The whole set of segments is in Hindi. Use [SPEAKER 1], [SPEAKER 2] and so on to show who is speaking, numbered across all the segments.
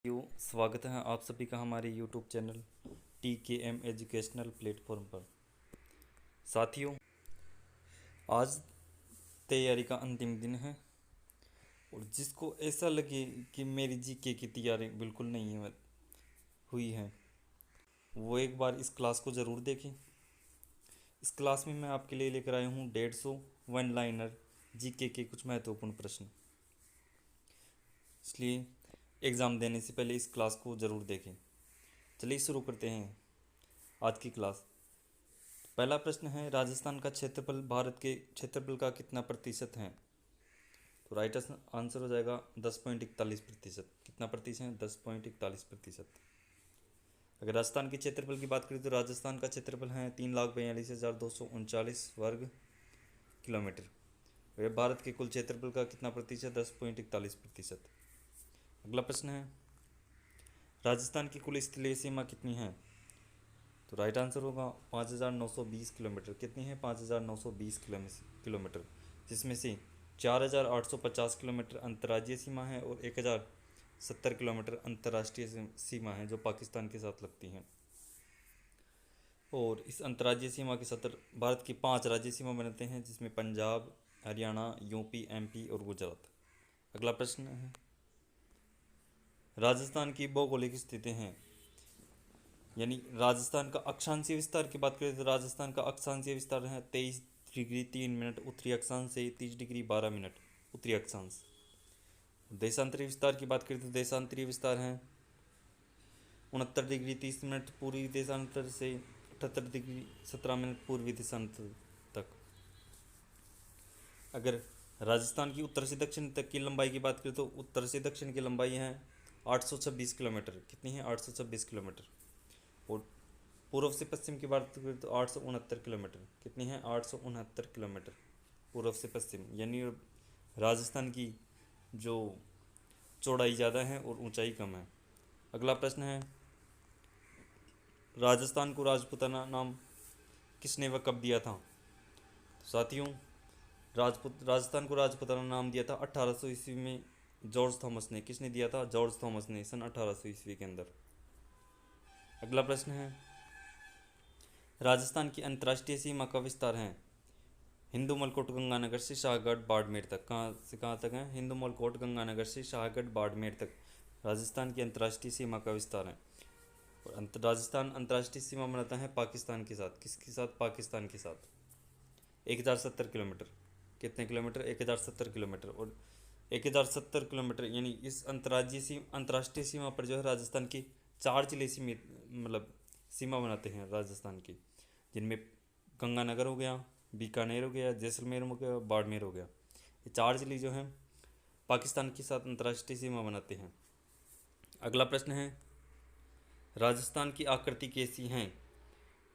[SPEAKER 1] स्वागत है आप सभी का हमारे YouTube channel TKM educational platform पर। साथियों, आज तैयारी का अंतिम दिन है और जिसको ऐसा लगे कि मेरी जीके की तैयारी बिल्कुल नहीं हुई है, वो एक बार इस क्लास को ज़रूर देखें। इस क्लास में मैं आपके लिए लेकर आया हूँ 150 वन लाइनर जीके के कुछ महत्वपूर्ण प्रश्न। इसलिए एग्ज़ाम देने से पहले इस क्लास को ज़रूर देखें। चलिए शुरू करते हैं आज की क्लास। पहला प्रश्न है, राजस्थान का क्षेत्रफल भारत के क्षेत्रफल का कितना प्रतिशत है? तो राइट आंसर हो जाएगा 10.41%। कितना प्रतिशत है? 10.41%। अगर राजस्थान के क्षेत्रफल की बात करें तो राजस्थान का क्षेत्रफल है 3,42,239 वर्ग किलोमीटर। वह भारत के कुल क्षेत्रफल का कितना प्रतिशत? 10.41%। अगला प्रश्न है, राजस्थान की कुल स्थलीय सीमा कितनी है? तो राइट आंसर होगा 5,920 किलोमीटर। कितनी है? 5,920 किलोमीटर, जिसमें से 4,850 किलोमीटर अंतर्राज्यीय सीमा है और 1,070 किलोमीटर अंतर्राष्ट्रीय सीमा है जो पाकिस्तान के साथ लगती हैं। और इस अंतर्राज्यीय सीमा के साथ भारत की 5 राज्य सीमा बनाते हैं, जिसमें पंजाब, हरियाणा, यूपी, एमपी और गुजरात। अगला प्रश्न है, राजस्थान की भौगोलिक स्थिति है, यानी राजस्थान का अक्षांशीय विस्तार की बात करें तो राजस्थान का अक्षांशीय विस्तार है 23 डिग्री 3 मिनट उत्तरी अक्षांश से 30 डिग्री 12 मिनट उत्तरी अक्षांश। देशांतरी विस्तार की बात करें तो देशांतरी विस्तार है 69 डिग्री 30 मिनट पूर्वी देशांतर से 78 डिग्री 17 मिनट पूर्वी देशांतर तक। अगर राजस्थान की उत्तर से दक्षिण तक की लंबाई की बात करें तो उत्तर से दक्षिण की लंबाई है 826 किलोमीटर। कितनी है? 826 किलोमीटर। और पूर्व से पश्चिम की बात करें तो 869 किलोमीटर। कितनी है? 869 किलोमीटर पूर्व से पश्चिम, यानी राजस्थान की जो चौड़ाई ज़्यादा है और ऊंचाई कम है। अगला प्रश्न है, राजस्थान को राजपूताना नाम किसने व कब दिया था? तो साथियों, राजस्थान को राजपूताना नाम दिया था 1800 ईस्वी में जॉर्ज थॉमस ने। किसने दिया था? जॉर्ज थॉमस ने, सन 1800 ईस्वी के अंदर। अगला प्रश्न है, राजस्थान की अंतर्राष्ट्रीय सीमा का विस्तार है हिंदू मलकोट गंगानगर से शाहगढ़ बाड़मेर तक। कहाँ से कहाँ तक है? हिंदू मलकोट गंगानगर से शाहगढ़ बाड़मेर तक राजस्थान की अंतर्राष्ट्रीय सीमा का विस्तार है। और राजस्थान अंतर्राष्ट्रीय सीमा बनाता है पाकिस्तान के साथ। किसके साथ? पाकिस्तान के साथ। 1070 किलोमीटर। कितने किलोमीटर? 1070 किलोमीटर। और 1070 किलोमीटर यानी इस अंतर्राष्ट्रीय सीमा पर जो है राजस्थान की 4 जिले सीमा बनाते हैं राजस्थान की, जिनमें गंगानगर हो गया, बीकानेर हो गया, जैसलमेर हो गया, बाड़मेर हो गया। ये 4 जिले जो हैं पाकिस्तान के साथ अंतर्राष्ट्रीय सीमा बनाते हैं। अगला प्रश्न है, राजस्थान की आकृति कैसी है?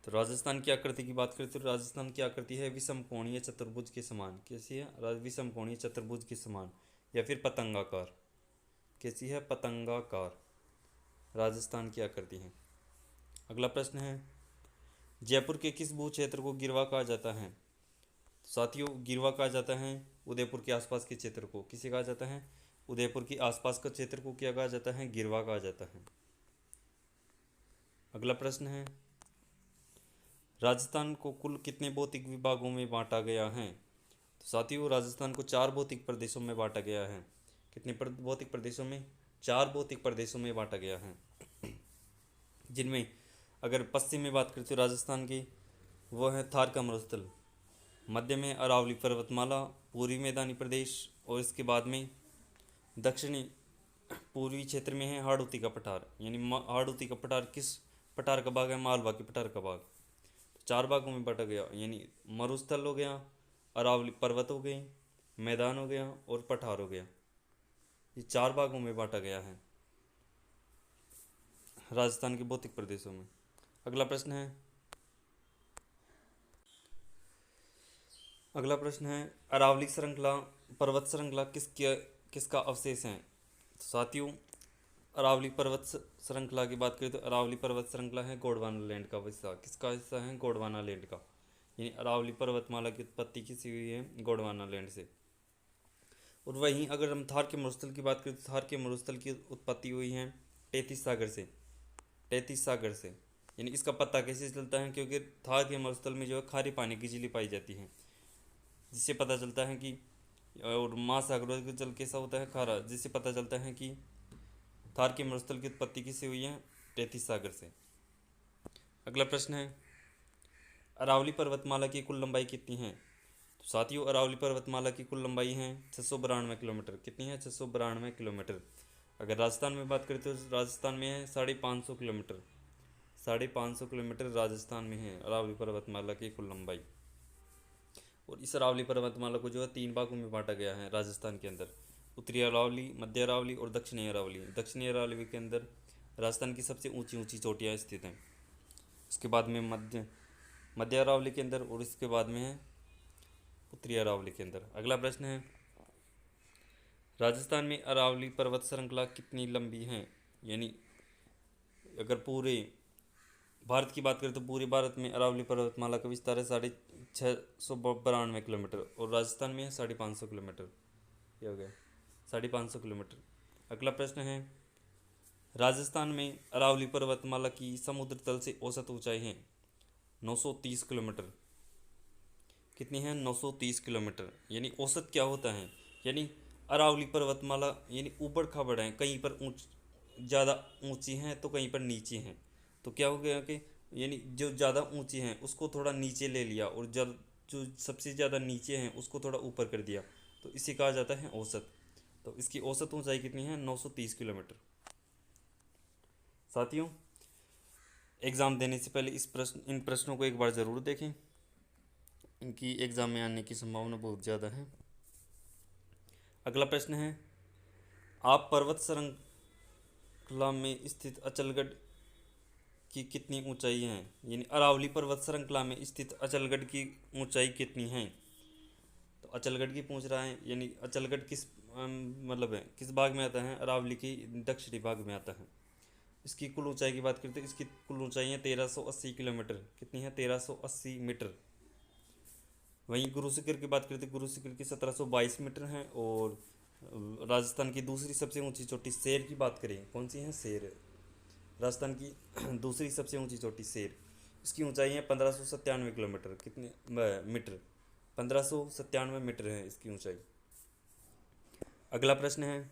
[SPEAKER 1] तो राजस्थान की आकृति की बात करें तो राजस्थान की आकृति है विषम कोणीय चतुर्भुज के समान। कैसी है? विषम कोणीय चतुर्भुज के समान या फिर पतंगाकार। कैसी है? पतंगाकार राजस्थान की आकृति है। अगला प्रश्न है, जयपुर के किस भू क्षेत्र को गिरवा कहा जाता है? तो साथियों, गिरवा कहा जाता है उदयपुर के आसपास के क्षेत्र को। किसे कहा जाता है? उदयपुर के आसपास का क्षेत्र को क्या कहा जाता है? गिरवा कहा जाता है। अगला प्रश्न है, राजस्थान को कुल कितने भौतिक विभागों में बांटा गया है? तो साथियों, राजस्थान को 4 भौतिक प्रदेशों में बांटा गया है। कितने भौतिक प्रदेशों में? 4 भौतिक प्रदेशों में बांटा गया है, जिनमें अगर पश्चिम में बात करें तो राजस्थान की वो है थार का मरुस्थल, मध्य में अरावली पर्वतमाला, पूर्वी मैदानी प्रदेश, और इसके बाद में दक्षिणी पूर्वी क्षेत्र में है हाड़ौती का पठार। यानी हाड़ौती का पठार किस पठार का भाग है? मालवा के पठार का भाग। तो 4 भागों में बांटा गया, यानी मरुस्थल हो गया, अरावली पर्वत हो गए, मैदान हो गया और पठार हो गया। ये 4 भागों में बांटा गया है राजस्थान के भौतिक प्रदेशों में। अगला प्रश्न है, अरावली श्रृंखला पर्वत श्रृंखला किसका अवशेष है? तो साथियों, अरावली पर्वत श्रृंखला की बात करें तो अरावली पर्वत श्रृंखला है गोंडवाना लैंड का हिस्सा। किसका हिस्सा है? गोंडवाना लैंड का। यानी अरावली पर्वतमाला की उत्पत्ति किसी हुई है? गोंडवाना लैंड से। और वहीं अगर हम थार के मरुस्थल की बात करें तो थार के मरुस्थल की उत्पत्ति हुई है तैतीस सागर से, तैतीस सागर से। यानी इसका पता कैसे चलता है, क्योंकि थार के मरुस्थल में जो है खारे पानी की झीलें पाई जाती हैं, जिससे पता चलता है कि, और महासागरों का जल कैसा होता है, खारा, जिससे पता चलता है कि थार के मरुस्थल की उत्पत्ति किससे हुई है, तैतीस सागर से। अगला प्रश्न है, अरावली पर्वतमाला की कुल लंबाई कितनी है। तो साथियों, अरावली पर्वतमाला की कुल लंबाई है 692 किलोमीटर। कितनी है, 692 किलोमीटर। अगर राजस्थान में बात करें तो राजस्थान में है 550 किलोमीटर। 550 किलोमीटर राजस्थान में है अरावली पर्वतमाला की कुल लंबाई। और इस अरावली पर्वतमाला को जो है 3 भागों में बांटा गया है राजस्थान के अंदर, उत्तरी अरावली, मध्य अरावली और दक्षिणी अरावली। दक्षिणी अरावली के अंदर राजस्थान की सबसे ऊंची ऊंची चोटियाँ स्थित हैं। उसके बाद में मध्य अरावली के अंदर, और इसके बाद में है उत्तरी अरावली के अंदर। अगला प्रश्न है, राजस्थान में अरावली पर्वत श्रृंखला कितनी लंबी है। यानी अगर पूरे भारत की बात करें तो पूरे भारत में अरावली पर्वतमाला का विस्तार है 692 किलोमीटर, और राजस्थान में है 550 किलोमीटर। ये हो गया 550 किलोमीटर। अगला प्रश्न है, राजस्थान में अरावली पर्वतमाला की समुद्र तल से औसत ऊंचाई है 930 किलोमीटर। कितनी है, 930 किलोमीटर। यानी औसत क्या होता है, यानी अरावली पर्वतमाला यानी ऊबड़ खाबड़ है, कहीं पर ज़्यादा ऊंची हैं तो कहीं पर नीची हैं। तो क्या हो गया कि यानी जो ज़्यादा ऊंची हैं उसको थोड़ा नीचे ले लिया, और जो सबसे ज़्यादा नीचे हैं उसको थोड़ा ऊपर कर दिया, तो इसे कहा जाता है औसत। तो इसकी औसत ऊंचाई कितनी है, 930 किलोमीटर। साथियों, एग्ज़ाम देने से पहले इन प्रश्नों को एक बार ज़रूर देखें, इनकी एग्ज़ाम में आने की संभावना बहुत ज़्यादा है। अगला प्रश्न है, आप पर्वत श्रृंखला में स्थित अचलगढ़ की कितनी ऊंचाई है। यानी अरावली पर्वत श्रृंखला में स्थित अचलगढ़ की ऊंचाई कितनी है। तो अचलगढ़ की पूछ रहा है, यानी अचलगढ़ किस मतलब है किस भाग में आता है, अरावली की दक्षिणी भाग में आता है। इसकी कुल ऊंचाई की बात करते हैं, इसकी कुल ऊंचाई है 1380 किलोमीटर। कितनी है, 1380 मीटर। वहीं गुरु शिखर की बात करते हैं, गुरु शिखर की 1722 मीटर है। और राजस्थान की दूसरी सबसे ऊंची चोटी शेर की बात करें, कौन सी है, शेर, राजस्थान की दूसरी सबसे ऊंची चोटी शेर, इसकी ऊंचाई है 1597 किलोमीटर। कितने मीटर, 1597 मीटर है इसकी ऊंचाई। अगला प्रश्न है,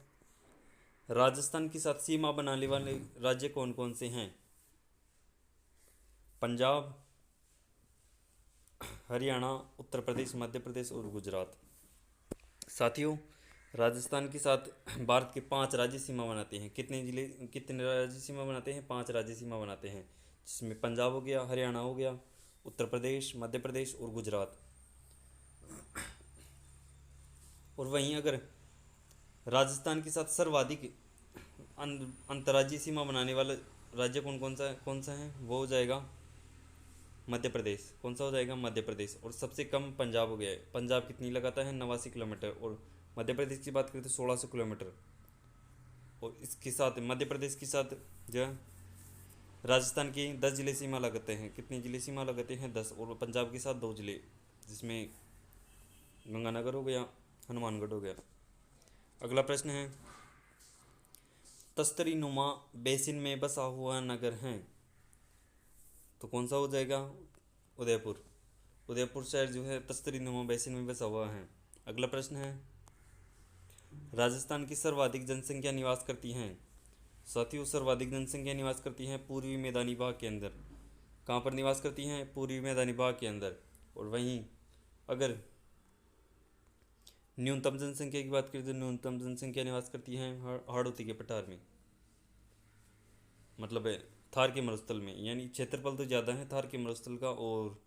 [SPEAKER 1] राजस्थान के साथ सीमा बनाने वाले राज्य कौन कौन से हैं। पंजाब, हरियाणा, उत्तर प्रदेश, मध्य प्रदेश और गुजरात। साथियों, राजस्थान के साथ भारत के 5 राज्य सीमा बनाते हैं। कितने राज्य सीमा बनाते हैं, 5 राज्य सीमा बनाते हैं, जिसमें पंजाब हो गया, हरियाणा हो गया, उत्तर प्रदेश, मध्य प्रदेश और गुजरात। और वहीं अगर राजस्थान के साथ सर्वाधिक अंतर्राज्यीय सीमा बनाने वाला राज्य कौन सा है, वो हो जाएगा मध्य प्रदेश। कौन सा हो जाएगा, मध्य प्रदेश। और सबसे कम पंजाब हो गया है। पंजाब कितनी लगाता है, 89 किलोमीटर। और मध्य प्रदेश की बात करें तो 1600 किलोमीटर। और इसके साथ मध्य प्रदेश के साथ जो है राजस्थान की 10 जिले सीमा लगाते हैं। कितने जिले सीमा लगाते हैं, 10। और पंजाब के साथ 2 जिले, जिसमें गंगानगर हो गया, हनुमानगढ़ हो गया। अगला प्रश्न है, तस्तरी नुमा बेसिन में बसा हुआ नगर है, तो कौन सा हो जाएगा, उदयपुर। उदयपुर शहर जो है तस्तरी नुमा बेसिन में बसा हुआ है। अगला प्रश्न है, राजस्थान की सर्वाधिक जनसंख्या निवास करती हैं। साथियों, सर्वाधिक जनसंख्या निवास करती हैं पूर्वी मैदानी भाग के अंदर। कहाँ पर निवास करती हैं, पूर्वी मैदानी भाग के अंदर। और वहीं अगर न्यूनतम जनसंख्या की बात करें तो न्यूनतम जनसंख्या निवास करती है हाड़ौती के पठार में, मतलब है थार के मरुस्थल में। यानी क्षेत्रफल तो ज़्यादा है थार के मरुस्थल का, और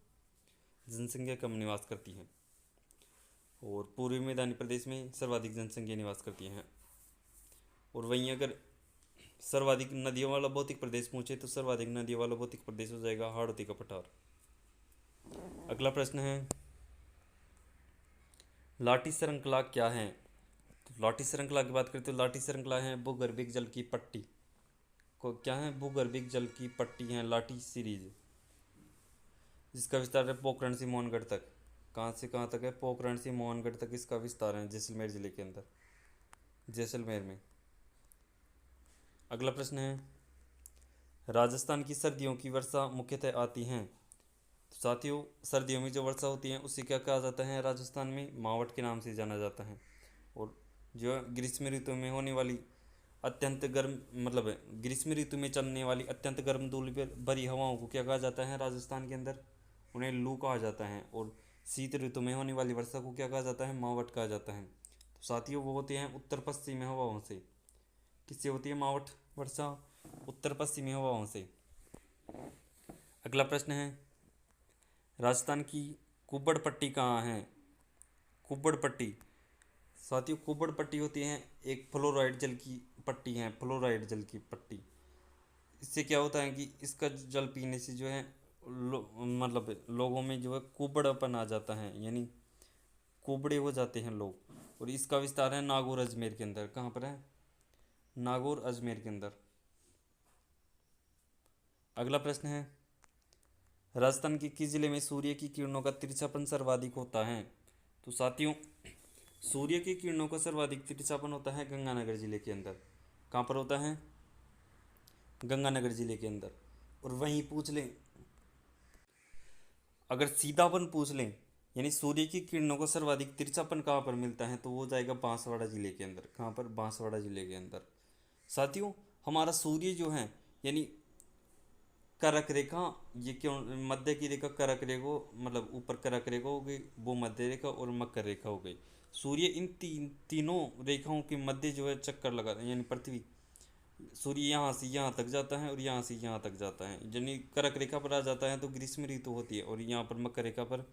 [SPEAKER 1] जनसंख्या कम निवास करती है। और पूर्वी मैदानी प्रदेश में सर्वाधिक जनसंख्या निवास करती हैं। और वहीं अगर सर्वाधिक नदियों वाला भौतिक प्रदेश पूछे तो सर्वाधिक नदियों वाला भौतिक प्रदेश हो जाएगा हाड़ौती का पठार। अगला प्रश्न है, लाठी श्रृंखला क्या है। तो लाठी श्रृंखला की बात करते तो लाठी श्रृंखला है भूगर्भिक जल की पट्टी को, क्या है, भूगर्भिक जल की पट्टी है लाठी सीरीज, जिसका विस्तार है पोखरण से मोहनगढ़ तक। कहाँ से कहाँ तक है, पोखरण से मोहनगढ़ तक इसका विस्तार है जैसलमेर ज़िले के अंदर, जैसलमेर में। अगला प्रश्न है, राजस्थान की सर्दियों की वर्षा मुख्यतः आती हैं। तो साथियों, सर्दियों में जो वर्षा होती है उसे क्या कहा जाता है राजस्थान में? मावठ के नाम से जाना जाता है। और जो ग्रीष्म ऋतु में होने वाली अत्यंत गर्म, मतलब ग्रीष्म ऋतु में चलने वाली अत्यंत गर्म धूल भरी हवाओं को क्या कहा जाता है राजस्थान के अंदर? उन्हें लू कहा जाता है। और शीत ऋतु में होने वाली वर्षा को क्या कहा जाता है? मावठ कहा जाता है। तो साथियों, वो होते हैं उत्तर पश्चिमी हवाओं से। किससे होती है मावठ वर्षा? उत्तर पश्चिमी हवाओं से। अगला प्रश्न है, राजस्थान की कुब्बड़ पट्टी कहाँ है? कुब्बड़ पट्टी, साथियों कुब्बड़ पट्टी होती है एक फ्लोराइड जल की पट्टी है, फ्लोराइड जल की पट्टी। इससे क्या होता है कि इसका जल पीने से जो है मतलब लोगों में जो है कुबड़ापन आ जाता है, यानी कुबड़े हो जाते हैं लोग। और इसका विस्तार है नागौर अजमेर के अंदर। कहाँ पर है? नागौर अजमेर के अंदर। अगला प्रश्न है, राजस्थान के किस जिले में सूर्य की किरणों का तिरछापन सर्वाधिक होता है? तो साथियों, सूर्य की किरणों का सर्वाधिक तिरछापन होता है गंगानगर जिले के अंदर। कहाँ पर होता है? गंगानगर जिले के अंदर। और वहीं पूछ लें, अगर सीधापन पूछ लें, यानी सूर्य की किरणों का सर्वाधिक तिरछापन कहाँ पर मिलता है, तो वो जाएगा बांसवाड़ा जिले के अंदर। कहाँ पर? बांसवाड़ा जिले के अंदर। साथियों, हमारा सूर्य जो है, यानी करक रेखा, ये क्यों मध्य की रेखा करक रेखा, मतलब ऊपर करक रेखा हो गई, वो मध्य रेखा और मकर रेखा हो गई। सूर्य इन तीनों रेखाओं के मध्य जो है चक्कर लगाता है, यानी पृथ्वी, सूर्य यहाँ से यहाँ तक जाता है और यहाँ से यहाँ तक जाता है। यानी कर्क रेखा पर आ जाता है तो ग्रीष्म ऋतु होती है, और यहाँ पर मकर रेखा पर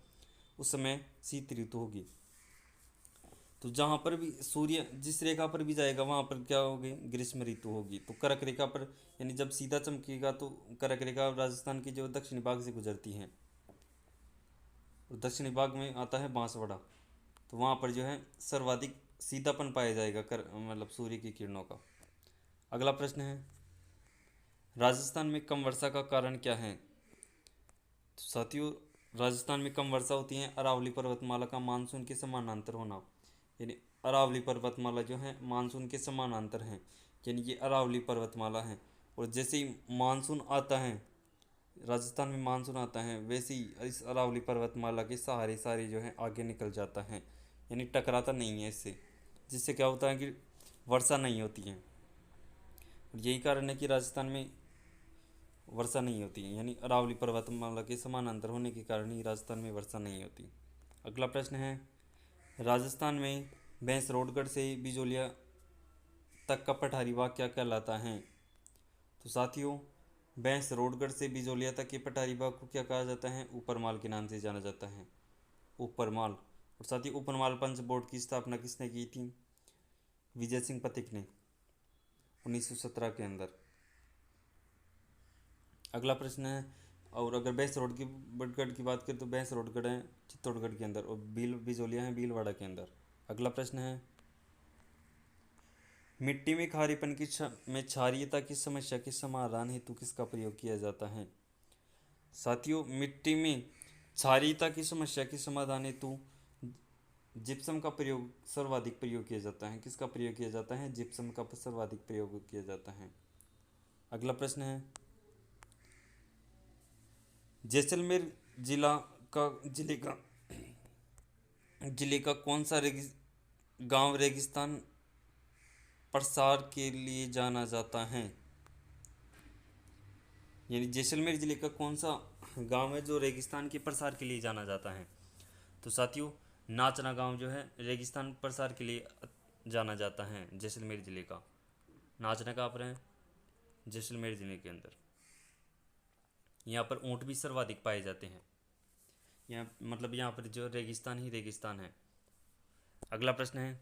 [SPEAKER 1] उस समय शीत ऋतु होगी। तो जहाँ पर भी सूर्य जिस रेखा पर भी जाएगा वहाँ पर क्या होगी? ग्रीष्म ऋतु होगी। तो कर्क रेखा पर, यानी जब सीधा चमकेगा तो कर्क रेखा राजस्थान की जो दक्षिणी भाग से गुजरती है, और दक्षिणी भाग में आता है बांसवाड़ा। तो वहाँ पर जो है सर्वाधिक सीधापन पाया जाएगा मतलब सूर्य की किरणों का। अगला प्रश्न है, राजस्थान में कम वर्षा का कारण क्या है? तो साथियों, राजस्थान में कम वर्षा होती है अरावली पर्वतमाला का मानसून के समानांतर होना। यानी अरावली पर्वतमाला जो है मानसून के समानांतर है, यानी ये अरावली पर्वतमाला है। और जैसे ही मानसून आता है, राजस्थान में मानसून आता है, वैसे ही इस अरावली पर्वतमाला के सहारे सारे जो है आगे निकल जाता है, यानी टकराता नहीं है इससे, जिससे क्या होता है कि वर्षा नहीं होती है। यही कारण है कि राजस्थान में वर्षा नहीं होती है, यानी अरावली पर्वतमाला के समानांतर होने के कारण ही राजस्थान में वर्षा नहीं होती। अगला प्रश्न है, राजस्थान में भैंसरोडगढ़ से बिजोलिया तक का पठारी भाग क्या कहलाता है? तो साथियों, भैंसरोडगढ़ से बिजोलिया तक के पठारी भाग को क्या कहा जाता है? ऊपरमाल के नाम से जाना जाता है, ऊपरमाल। और साथ ही ऊपरमाल पंच बोर्ड की स्थापना किसने की थी? विजय सिंह पथिक ने 1917 के अंदर। अगला प्रश्न है, और अगर भैंसरोडगढ़ की बात करें तो भैंसरोडगढ़ है चित्तौड़गढ़ के अंदर, और बिजोलिया है भीलवाड़ा के अंदर। अगला प्रश्न है, मिट्टी में खारीपन में क्षारीयता की समस्या के समाधान हेतु किसका प्रयोग किया जाता है? साथियों, मिट्टी में क्षारीयता की समस्या के समाधान हेतु जिप्सम का प्रयोग सर्वाधिक प्रयोग किया जाता है। किसका प्रयोग किया जाता है? जिप्सम का सर्वाधिक प्रयोग किया जाता है। अगला प्रश्न है, जैसलमेर जिला का जिले का कौन सा गांव रेगिस्तान प्रसार के लिए जाना जाता है? यानी जैसलमेर जिले का कौन सा गांव है जो रेगिस्तान के प्रसार के लिए जाना जाता है? तो साथियों, नाचना गांव जो है रेगिस्तान प्रसार के लिए जाना जाता है जैसलमेर जिले का। नाचना कहाँ पर है? जैसलमेर जिले के अंदर। यहाँ पर ऊँट भी सर्वाधिक पाए जाते हैं। यहाँ मतलब यहाँ पर जो रेगिस्तान ही रेगिस्तान है। अगला प्रश्न है,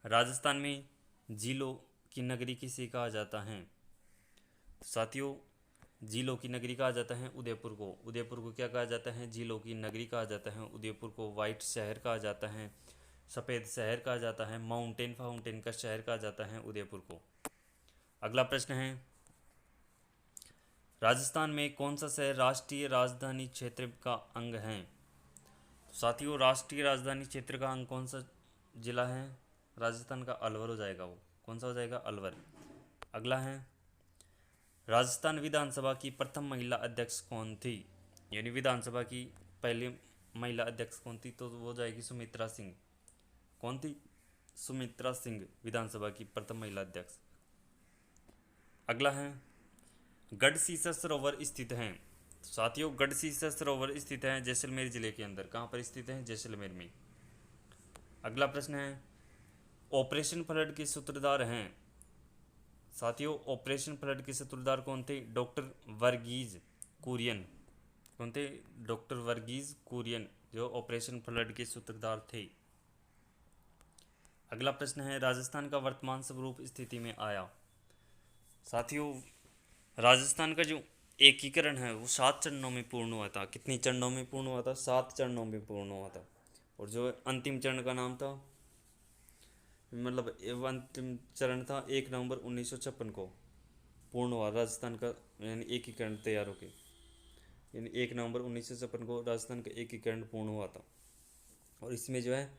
[SPEAKER 1] राजस्थान में झीलों की नगरी किसे कहा जाता है? साथियों, झीलों की नगरी कहा जाता है उदयपुर को। उदयपुर को क्या कहा जाता है? झीलों की नगरी कहा जाता है। उदयपुर को वाइट शहर कहा जाता है, सफ़ेद शहर कहा जाता है, माउंटेन फाउंटेन का शहर कहा जाता है उदयपुर को। अगला प्रश्न है, राजस्थान में कौन सा शहर राष्ट्रीय राजधानी क्षेत्र का अंग है? तो साथियों, राष्ट्रीय राजधानी क्षेत्र का अंग कौन सा जिला है राजस्थान का? अलवर हो जाएगा। वो कौन सा हो जाएगा? अलवर। अगला है राजस्थान विधानसभा की प्रथम महिला अध्यक्ष कौन थी, यानी विधानसभा की पहली महिला अध्यक्ष कौन थी, तो वो जाएगी सुमित्रा सिंह। कौन थी? सुमित्रा सिंह विधानसभा की प्रथम महिला अध्यक्ष। अगला है गढ़सीसर सरोवर स्थित हैं। तो साथियों गढ़सीसर सरोवर स्थित है जैसलमेर जिले के अंदर। कहाँ पर स्थित है? जैसलमेर में। अगला प्रश्न है ऑपरेशन फ्लड के सूत्रधार हैं। साथियों ऑपरेशन फ्लड के सूत्रधार कौन थे? डॉक्टर वर्गीज कुरियन। कौन थे? डॉक्टर वर्गीज कुरियन जो ऑपरेशन फ्लड के सूत्रधार थे। अगला प्रश्न है राजस्थान का वर्तमान स्वरूप स्थिति में आया। साथियों राजस्थान का जो एकीकरण है वो 7 चरणों में पूर्ण हुआ था। कितनी चरणों में पूर्ण हुआ था? 7 चरणों में पूर्ण हुआ था। और जो अंतिम चरण का नाम था, मतलब वो अंतिम चरण था 1 नवंबर 1956 को पूर्ण हुआ राजस्थान का, यानी एकीकरण तैयार होके, यानी 1 नवंबर 1956 को राजस्थान का एकीकरण पूर्ण हुआ था। और इसमें जो है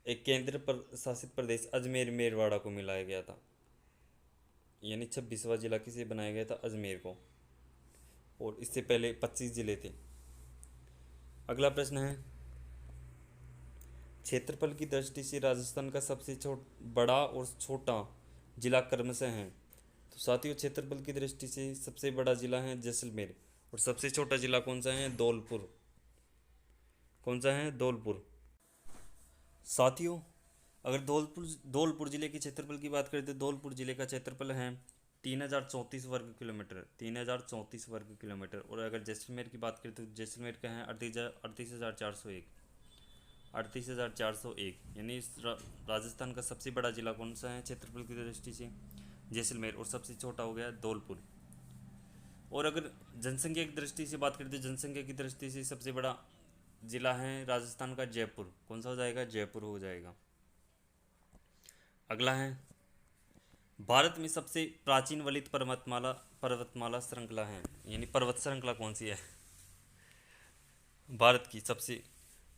[SPEAKER 1] एक केंद्र शासित प्रदेश अजमेर मेरवाड़ा को मिलाया गया था, यानी 26वां जिला किसे बनाया गया था? अजमेर को। और इससे पहले 25 जिले थे। अगला प्रश्न है क्षेत्रफल की दृष्टि से राजस्थान का सबसे बड़ा और छोटा जिला क्रमशः है। तो साथियों क्षेत्रफल की दृष्टि से सबसे बड़ा जिला है जैसलमेर, और सबसे छोटा जिला कौन सा है? धौलपुर। कौन सा है? धौलपुर। साथियों अगर धौलपुर जिले के क्षेत्रफल की बात करें तो धौलपुर जिले का क्षेत्रफल है 3034 वर्ग किलोमीटर। 3034 वर्ग किलोमीटर। और अगर जैसलमेर की बात करें तो जैसलमेर का है 38,401। 38,401, यानी राजस्थान का सबसे बड़ा जिला कौन सा है क्षेत्रफल की दृष्टि से? जैसलमेर। और सबसे छोटा हो गया धौलपुर। और अगर जनसंख्या की दृष्टि से बात करें तो जनसंख्या की दृष्टि से सबसे बड़ा जिला है राजस्थान का जयपुर। कौन सा हो जाएगा? जयपुर हो जाएगा। अगला है भारत में सबसे प्राचीन वलित पर्वतमाला श्रृंखला है, यानी पर्वत श्रृंखला कौन सी है भारत की सबसे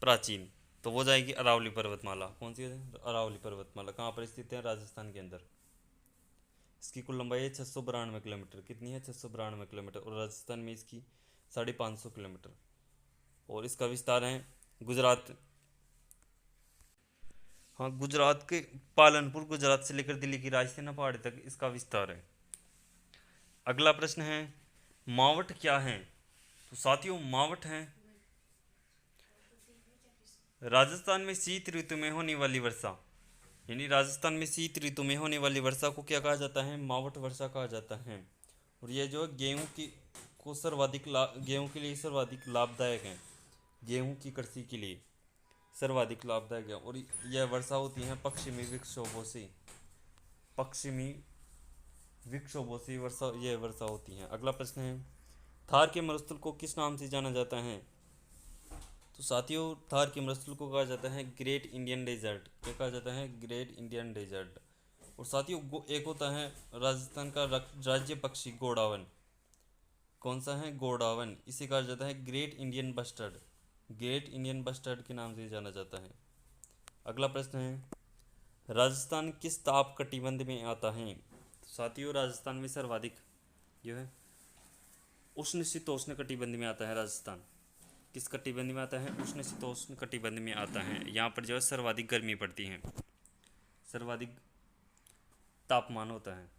[SPEAKER 1] प्राचीन? तो वो जाएगी अरावली पर्वतमाला। कौन सी है? अरावली पर्वतमाला। कहाँ पर स्थित है? राजस्थान के अंदर। इसकी कुल लंबाई है 692 किलोमीटर। कितनी है? 692 किलोमीटर। और राजस्थान में इसकी 550 किलोमीटर। और इसका विस्तार है गुजरात, हाँ गुजरात के पालनपुर, गुजरात से लेकर दिल्ली की राजसेना पहाड़ी तक इसका विस्तार है। अगला प्रश्न है मावठ क्या है? तो साथियों मावठ है राजस्थान में शीत ऋतु में होने वाली वर्षा, यानी राजस्थान में शीत ऋतु में होने वाली वर्षा को क्या कहा जाता है? मावठ वर्षा कहा जाता है। और ये जो है गेहूँ की को गेहूँ के लिए सर्वाधिक लाभदायक है। गेहूँ की कृषि के लिए सर्वाधिक लाभदायक है। और यह वर्षा होती है पश्चिमी विक्षोभों से। पश्चिमी विक्षोभों से यह वर्षा होती है। अगला प्रश्न है थार के मरुस्थल को किस नाम से जाना जाता है? तो साथियों थार के मरुस्थल को कहा जाता है ग्रेट इंडियन डेजर्ट। क्या कहा जाता है? Great Indian desert. और साथियों एक होता है राजस्थान का राज्य पक्षी गोडावन। कौन सा है? गोडावन। इसे कहा जाता है great Indian bustard. Great Indian bustard के नाम से जाना जाता है। अगला प्रश्न है राजस्थान किस ताप कटिबंध में आता है? तो साथियों राजस्थान में सर्वाधिक जो है उष्ण शीतोष्ण कटिबंध में आता है। राजस्थान किस कटिबंध में आता है? उष्ण शीतोष्ण कटिबंध में आता है। यहाँ पर जो है सर्वाधिक गर्मी पड़ती है, सर्वाधिक तापमान होता है।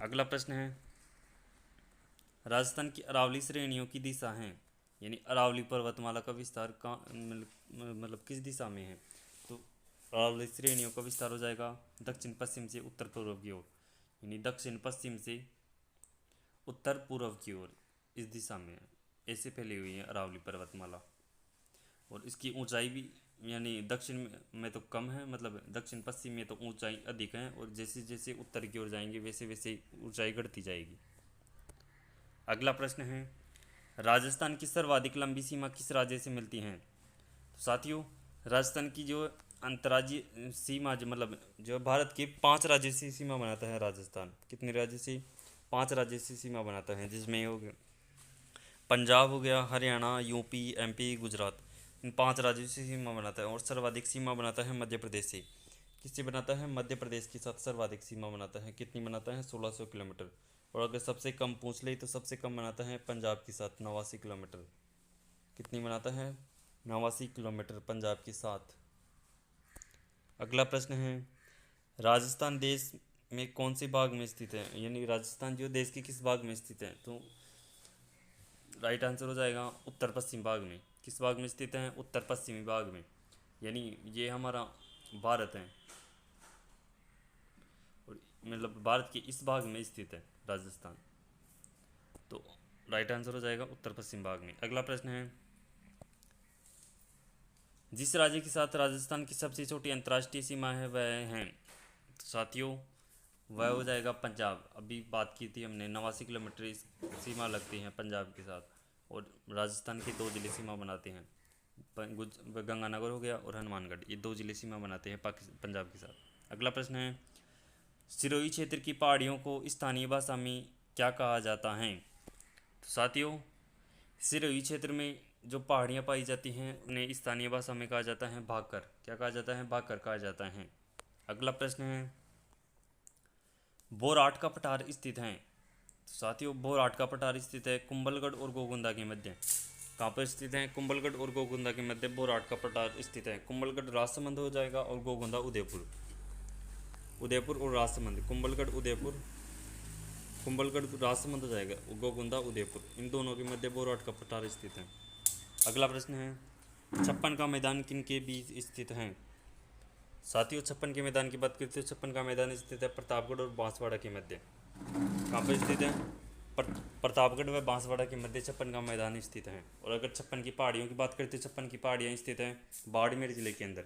[SPEAKER 1] अगला प्रश्न है राजस्थान की अरावली श्रेणियों की दिशा है, यानी अरावली पर्वतमाला का विस्तार मतलब किस दिशा में है? तो अरावली श्रेणियों का विस्तार हो जाएगा दक्षिण पश्चिम से उत्तर पूर्व की ओर, यानी दक्षिण पश्चिम से उत्तर पूर्व की ओर इस दिशा में ऐसे फैली हुई है अरावली पर्वतमाला। और इसकी ऊंचाई भी यानी दक्षिण में तो कम है, मतलब दक्षिण पश्चिम में तो ऊंचाई अधिक है, और जैसे जैसे उत्तर की ओर जाएंगे वैसे वैसे ऊंचाई घटती जाएगी। अगला प्रश्न है राजस्थान की सर्वाधिक लंबी सीमा किस राज्य से मिलती है? तो साथियों राजस्थान की जो अंतर्राज्यीय सीमा मतलब जो भारत के 5 राज्य से सीमा बनाता है राजस्थान। कितने राज्य से? 5 राज्य से सीमा बनाता है, जिसमें हो गया पंजाब हो गया, हरियाणा, यूपी, एमपी, गुजरात। इन 5 राज्यों से सीमा बनाता है। और सर्वाधिक सीमा बनाता है मध्य प्रदेश से। किससे बनाता है? मध्य प्रदेश के साथ सर्वाधिक सीमा बनाता है। कितनी बनाता है? 1600 किलोमीटर। और अगर सबसे कम पूछ ले तो सबसे कम बनाता है पंजाब के साथ 89 किलोमीटर। कितनी बनाता है? 89 किलोमीटर पंजाब के साथ। अगला प्रश्न है, राजस्थान देश में कौन से भाग में स्थित है? यानी राजस्थान जो देश के किस भाग में स्थित है? तो राइट आंसर हो जाएगा उत्तर पश्चिम भाग में। किस भाग में स्थित है? उत्तर पश्चिमी भाग में। यानी ये हमारा भारत है, और मतलब भारत के इस भाग में स्थित है राजस्थान। तो राइट आंसर हो जाएगा उत्तर पश्चिम भाग में। अगला प्रश्न है, जिस राज्य के साथ राजस्थान की सबसे छोटी अंतर्राष्ट्रीय सीमा है वह है? साथियों, वह हो जाएगा पंजाब। अभी बात की थी हमने, 89 किलोमीटर इस सीमा लगती है पंजाब के साथ, और राजस्थान के 2 जिले सीमा बनाते हैं। गंगानगर हो गया और हनुमानगढ़, ये 2 जिले सीमा बनाते हैं पंजाब के साथ। अगला प्रश्न है, सिरोही क्षेत्र की पहाड़ियों को स्थानीय भाषा में क्या कहा जाता है? तो साथियों, सिरोही क्षेत्र में जो पहाड़ियाँ पाई जाती हैं उन्हें स्थानीय भाषा में कहा जाता है भाकर। क्या कहा जाता है? भाकर कहा जाता है। अगला प्रश्न है, बोराट का पठार स्थित है? तो साथियों, बोराट का पठार स्थित है कुंभलगढ़ और गोगुंदा के मध्य। कहाँ पर स्थित है? कुंभलगढ़ और गोगुंदा के मध्य बोराट का पठार स्थित है। कुंभलगढ़ राजसमंद हो जाएगा और गोगुंदा उदयपुर। उदयपुर और राजसमंद, कुंभलगढ़ उदयपुर, कुंभलगढ़ राजसमंद हो जाएगा, गोगुंदा उदयपुर, इन दोनों के मध्य बोराट का पठार स्थित है। अगला प्रश्न है, छप्पन का मैदान किन के बीच स्थित है? साथियों, छप्पन के मैदान की बात करते हैं। छप्पन का मैदान स्थित है प्रतापगढ़ और बांसवाड़ा के मध्य। कहाँ पर स्थित है? प्रतापगढ़ व बांसवाड़ा के मध्य छप्पन का मैदान स्थित है। और अगर छप्पन की पहाड़ियों की बात करते हैं, छप्पन की पहाड़ियाँ स्थित हैं बाड़मेर जिले के अंदर।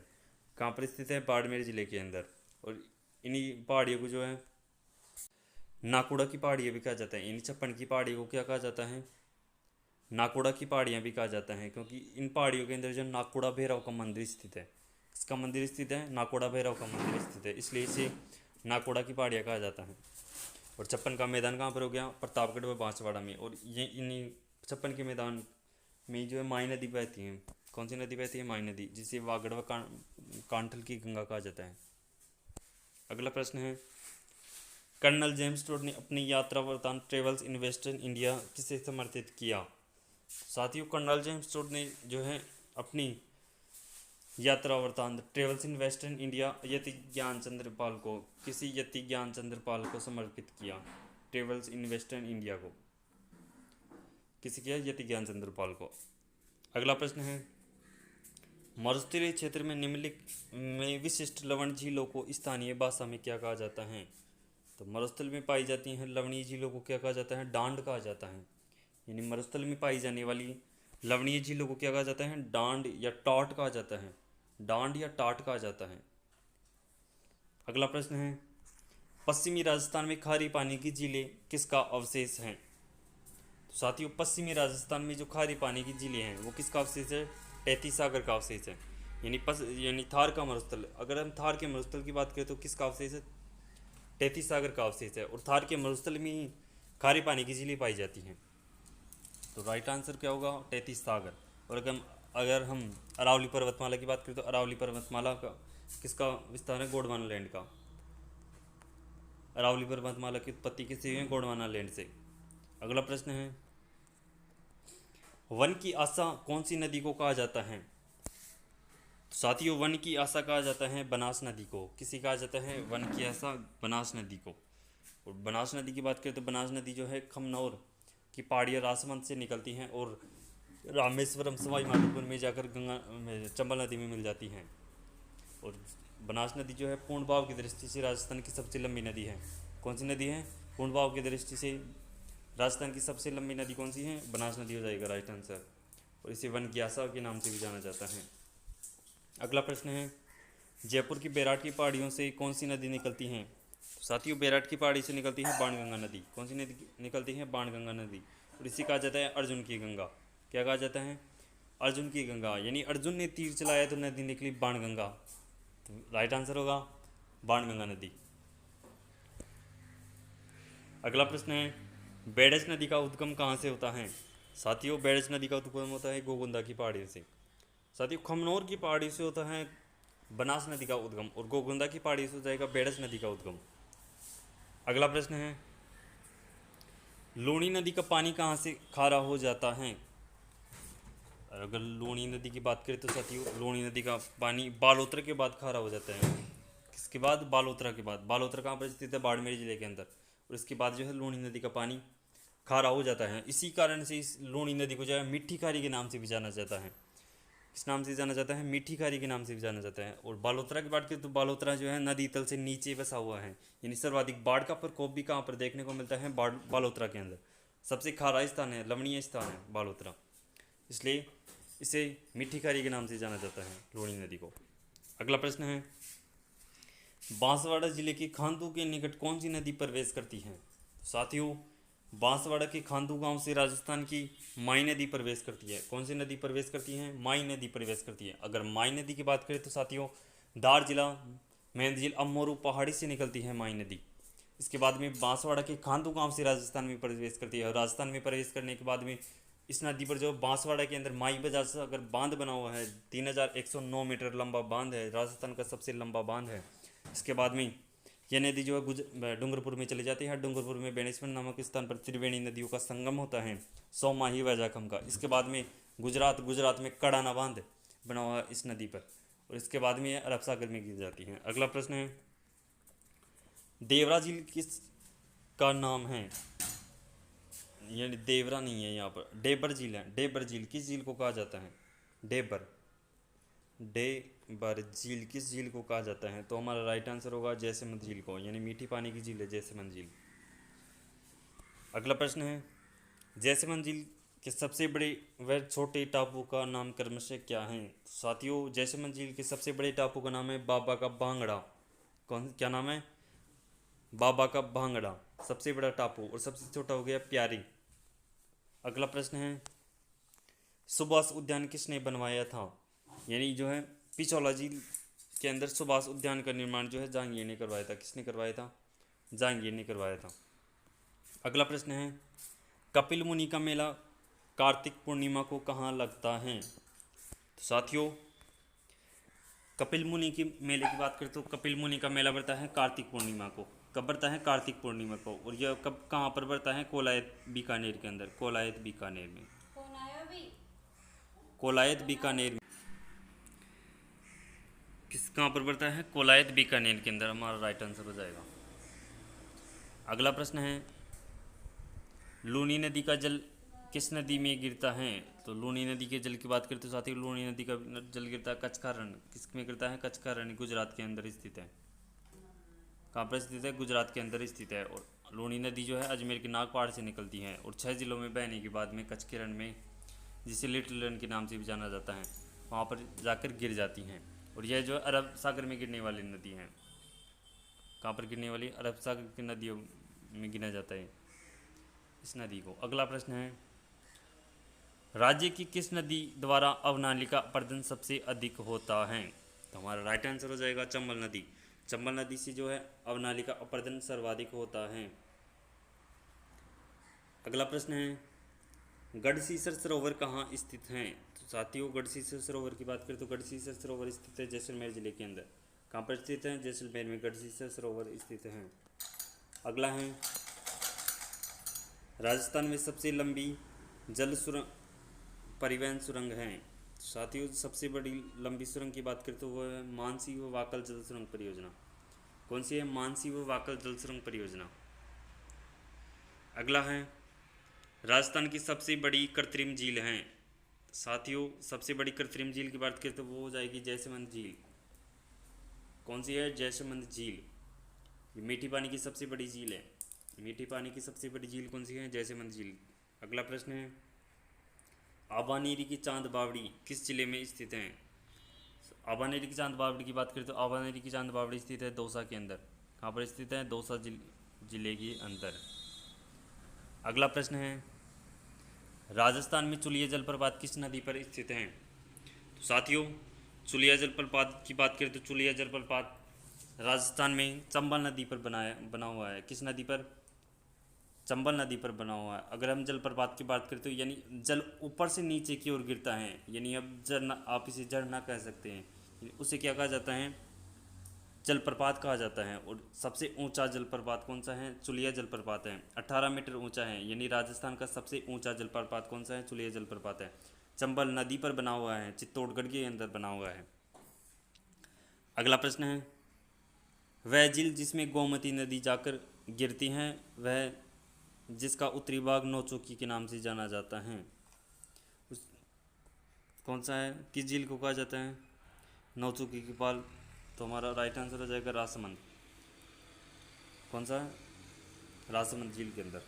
[SPEAKER 1] कहाँ पर स्थित है? बाड़मेर जिले के अंदर। और इन्हीं पहाड़ियों को जो है नाकुड़ा की पहाड़ियाँ भी कहा जाता है। इन्हीं छप्पन की पहाड़ियों को क्या कहा जाता है? नाकुड़ा की पहाड़ियाँ भी कहा जाता है, क्योंकि इन पहाड़ियों के अंदर जो नाकुड़ा भैरव का मंदिर स्थित है। इसका मंदिर स्थित है? नाकुड़ा भैरव का मंदिर स्थित है, इसलिए इसे नाकुड़ा की पहाड़ियाँ कहा जाता है। और छप्पन का मैदान कहाँ पर हो गया? प्रतापगढ़ व बांसवाड़ा में। और ये इन्हीं छप्पन के मैदान में जो है माई नदी बहती है। कौन सी नदी बहती है? माई नदी, जिसे वागड़ व कांठल की गंगा कहा जाता है। अगला प्रश्न है, कर्नल जेम्स टोड ने अपनी यात्रा वृत्तांत ट्रेवल्स इन वेस्टर्न इंडिया किसे समर्पित किया? साथियों, कर्नल जेम्स टोड ने जो है अपनी यात्रा वृत्तांत ट्रेवल्स इन वेस्टर्न इंडिया यति ज्ञान चंद्रपाल को, किसी यति ज्ञान चंद्रपाल को समर्पित किया। ट्रेवल्स इन वेस्टर्न इंडिया को किसी किया? यति ज्ञान चंद्रपाल को। अगला प्रश्न है, मरुस्थलीय क्षेत्र में निम्नलिखित में विशिष्ट लवण झीलों को स्थानीय भाषा में क्या कहा जाता है? तो मरुस्थल में पाई जाती हैं लवणीय झीलों को क्या कहा जाता है? डांड कहा जाता है। यानी मरुस्थल में पाई जाने वाली लवणीय झीलों को क्या कहा जाता है? डांड या टाट कहा जाता है। डांड या टाट कहा जाता है। अगला प्रश्न है, पश्चिमी राजस्थान में खारी पानी की झीलें किसका अवशेष हैं? तो साथियों, पश्चिमी राजस्थान में जो खारी पानी की झीलें हैं वो किसका अवशेष है? तैतीस सागर का अवशेष है। यानी थार का मरुस्थल, अगर हम थार के मरुस्थल की बात करें तो किसका अवशेष है? तैतीस सागर का अवशेष है। और थार के मरुस्थल में ही खारी पानी की झीलें पाई जाती हैं। तो राइट आंसर क्या होगा? तैतीस सागर। और अगर हम अरावली पर्वतमाला की बात करें तो अरावली पर्वतमाला का किसका विस्तार है? गोंडवाना लैंड का। अरावली पर्वतमाला की उत्पत्ति किससे हुई है? गोंडवाना लैंड से। अगला प्रश्न है, वन की आशा कौन सी नदी को कहा जाता है? तो साथियों, वन की आशा कहा जाता है बनास नदी को। किसी कहा जाता है? वन की आशा बनास नदी को। और बनास नदी की बात करें तो बनास नदी जो है खमनौर की पहाड़ियाँ राजसमंद से निकलती हैं और रामेश्वरम सवाई माधोपुर में जाकर गंगा में चंबल नदी में मिल जाती हैं। और बनास नदी जो है पूर्ण भाव की दृष्टि से राजस्थान की सबसे लंबी नदी है। कौन सी नदी है? पूर्ण भाव की दृष्टि से राजस्थान की सबसे लंबी नदी कौन सी है? बनास नदी हो जाएगा राइट आंसर। और इसे वन की आशा के नाम से भी जाना जाता है। अगला प्रश्न है, जयपुर की बैराट की पहाड़ियों से कौन सी नदी निकलती हैं? साथियों, बैराट की पहाड़ी से निकलती है बाणगंगा नदी। कौन सी नदी निकलती है? बाणगंगा नदी। और इसे कहा जाता है अर्जुन की गंगा। क्या कहा जाता है? अर्जुन की गंगा। यानी अर्जुन ने तीर चलाया तो नदी निकली बाणगंगा। तो राइट आंसर होगा बाणगंगा नदी। अगला प्रश्न है, बेडज नदी का उद्गम कहाँ से होता है? साथियों, बेडज नदी का उद्गम होता है गोगुंदा की पहाड़ी से। साथियों, खमनौर की पहाड़ी से होता है बनास नदी का उद्गम, और गोगुंदा की पहाड़ी से हो जाएगा बेडस नदी का उद्गम। अगला प्रश्न है, लूणी नदी का पानी कहाँ से खारा हो जाता है? अगर लूणी नदी की बात करें तो साथियों, लूणी नदी का पानी बालोतरा के बाद खारा हो जाता है। किसके बाद? बालोतरा के बाद। बालोतरा कहाँ पर स्थित है? बाड़मेर जिले के अंदर। और इसके बाद जो है लूणी नदी का पानी खारा हो जाता है। इसी कारण से इस लूणी नदी को जो है मिट्टी खारी के नाम से भी जाना जाता है। किस नाम से जाना जाता है? मिट्टी खारी के नाम से भी जाना जाता है। और बालोतरा की बात करें तो बालोतरा जो है नदी तल से नीचे बसा हुआ है, यानी सर्वाधिक बाढ़ का प्रकोप भी कहाँ पर देखने को मिलता है? बालोतरा के अंदर सबसे खारा स्थान है, लवणीय स्थान है बालोतरा, इसलिए इसे मिट्टी खारी के नाम से जाना जाता है लूणी नदी को। अगला प्रश्न है, बांसवाड़ा जिले के खांदू के निकट कौन सी नदी प्रवेश करती है? साथियों, बांसवाड़ा के खांदू गांव से राजस्थान की माई नदी प्रवेश करती है। कौन सी नदी प्रवेश करती है? माई नदी प्रवेश करती है। अगर माई नदी की बात करें तो साथियों, धार जिला मेंदजिल अमोरू पहाड़ी से निकलती है माई नदी। इसके बाद में बांसवाड़ा के खांदू गांव से राजस्थान में प्रवेश करती है, और राजस्थान में प्रवेश करने के बाद में इस नदी पर जो बांसवाड़ा के अंदर माई बाजार से अगर बांध बना हुआ है, 3109 मीटर लंबा बांध है, राजस्थान का सबसे लंबा बांध है। इसके बाद में यह नदी जो है डूंगरपुर में चली जाती है। डूंगरपुर में बेणेश्वर नामक स्थान पर त्रिवेणी नदियों का संगम होता है, सोमाही व जाखम का। इसके बाद में गुजरात में कड़ाना बांध बना हुआ है इस नदी पर, और इसके बाद में यह अरब सागर में गिर जाती है। अगला प्रश्न है, देवरा झील किस का नाम है? यानी देवरा नहीं है यहाँ पर, डेबर झील है। डेबर झील किस झील को कहा जाता है? डेबर झील किस झील को कहा जाता है? तो हमारा राइट आंसर होगा जैसमंद झील को, यानी मीठी पानी की झील है जैसमंद झील। अगला प्रश्न है, जैसमंद झील के सबसे बड़े व छोटे टापू का नाम क्रमशः क्या है? साथियों, जैसमंद झील के सबसे बड़े टापू का नाम है बाबा का भांगड़ा। क्या नाम है? बाबा का भांगड़ा सबसे बड़ा टापू, और सबसे छोटा हो गया प्यारी। अगला प्रश्न है, सुभाष उद्यान किसने बनवाया था? यानी जो है पिछौला झील के अंदर सुभाष उद्यान का निर्माण जो है जहांगीर ने करवाया था। किसने करवाया था? जहांगीर ने करवाया था। अगला प्रश्न है, कपिल मुनि का मेला कार्तिक पूर्णिमा को कहाँ लगता है? तो साथियों, कपिल मुनि के मेले की बात करें तो कपिल मुनि का मेला बढ़ता है कार्तिक पूर्णिमा को। कब बढ़ता है? कार्तिक पूर्णिमा को। और यह कब कहाँ पर बढ़ता है? कोलायत बीकानेर के अंदर, कोलायत बीकानेर में, कोलायत बीकानेर में। किस कहाँ पर बढ़ता है? कोलायत बीकानेर के अंदर, हमारा राइट आंसर हो जाएगा। अगला प्रश्न है, लूनी नदी का जल किस नदी में गिरता है? तो लूनी नदी के जल की बात करते तो साथियों, लूनी नदी का जल गिरता है कच्छका रण। किस में गिरता है? कच्छका रण गुजरात के अंदर स्थित है। कहाँ पर स्थित है? गुजरात के अंदर स्थित है। और लूनी नदी जो है अजमेर के नाग पहाड़ से निकलती है, और 6 जिलों में बहने के बाद में कच्छ के रण में, जिसे लिटिल रण के नाम से भी जाना जाता है, वहाँ पर जाकर गिर जाती हैं। और यह जो है अरब सागर में गिरने वाली नदी है। कहाँ पर गिरने वाली? अरब सागर की नदियों में गिना जाता है इस नदी को। अगला प्रश्न है, राज्य की किस नदी द्वारा अवनालिका अपरदन सबसे अधिक होता है? तो हमारा राइट आंसर हो जाएगा चंबल नदी। चंबल नदी से जो है अवनालिका अपरदन सर्वाधिक होता है। अगला प्रश्न है, गढ़सीसर सरोवर कहाँ स्थित है? तो साथियों, गढ़सीसर सरोवर की बात करें तो गढ़सीसर सरोवर स्थित है जैसलमेर जिले के अंदर। कहाँ पर स्थित है? जैसलमेर में गढ़सीसर सरोवर स्थित है। अगला है, राजस्थान में सबसे लंबी जल सुरंग परिवहन सुरंग है। साथियों, सबसे बड़ी लंबी सुरंग की बात करें तो वो है मानसी व वाकल जल सुरंग परियोजना। कौन सी है? मानसी व वाकल जल सुरंग परियोजना। अगला है, राजस्थान की सबसे बड़ी कृत्रिम झील है। साथियों, सबसे बड़ी कृत्रिम झील की बात करें तो वो हो जाएगी जैसमंद झील। कौन सी है? जैसमंद झील। ये मीठी पानी की सबसे बड़ी झील है। मीठी पानी की सबसे बड़ी झील कौन सी है? जैसमंद झील। अगला प्रश्न है, आबानेरी की चांद बावड़ी किस जिले में स्थित है? आबानेरी की चांद बावड़ी की बात करें तो आबानेरी की चांद बावड़ी स्थित है दौसा के अंदर। कहाँ पर स्थित है? दौसा जिले के अंदर। अगला प्रश्न है, राजस्थान में चुलिया जलप्रपात किस नदी पर स्थित है? तो साथियों, चुलिया जलप्रपात की बात करें तो चुलिया जलप्रपात राजस्थान में चंबल नदी पर बना हुआ है। किस नदी पर? चंबल नदी पर बना हुआ है। अगर हम जलप्रपात की बात करें तो यानी जल ऊपर से नीचे की ओर गिरता है, यानी अब झरना, आप इसे झरना कह सकते हैं, उसे क्या कहा जाता है, जलप्रपात कहा जाता है। और सबसे ऊंचा जलप्रपात कौन सा है, चुलिया जलप्रपात है, 18 मीटर ऊंचा है। यानी राजस्थान का सबसे ऊंचा जलप्रपात कौन सा है, चुलिया जलप्रपात है। चंबल नदी पर बना हुआ है, चित्तौड़गढ़ के अंदर बना हुआ है। अगला प्रश्न है, वह झील जिसमें गोमती नदी जाकर गिरती है, वह जिसका उत्तरी भाग नौचौकी के नाम से जाना जाता है, उस कौन सा है, किस झील को कहा जाता है, नौचौकी की पाल। तो हमारा राइट आंसर हो जाएगा राजसमंद। कौन सा है, राजसमंद झील के अंदर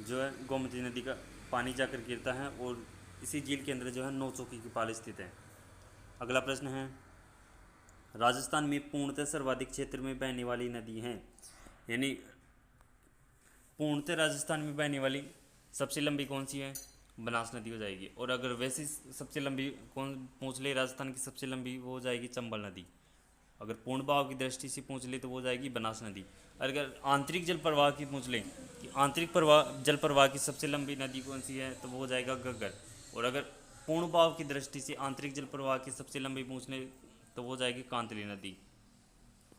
[SPEAKER 1] जो है गोमती नदी का पानी जाकर गिरता है, और इसी झील के अंदर जो है नौचौकी की पाल स्थित है। अगला प्रश्न है, राजस्थान में पूर्णतः सर्वाधिक क्षेत्र में बहने वाली नदी है। यानी पूर्णतः राजस्थान में बहने वाली सबसे लंबी कौन सी है, बनास नदी हो जाएगी। और अगर वैसे सबसे लंबी कौन पूछ ले, राजस्थान की सबसे लंबी वो हो जाएगी चंबल नदी। अगर पूर्ण बहाव की दृष्टि से पूछ ले तो वो हो जाएगी बनास नदी। अगर आंतरिक जल प्रवाह की पूछ ले कि आंतरिक प्रवाह जल प्रवाह की सबसे लंबी नदी कौन सी है, तो वो हो जाएगा घग्गर। और अगर पूर्ण बहाव की दृष्टि से आंतरिक जल प्रवाह की सबसे लंबी पूछ ले तो वो हो जाएगी कांतली नदी।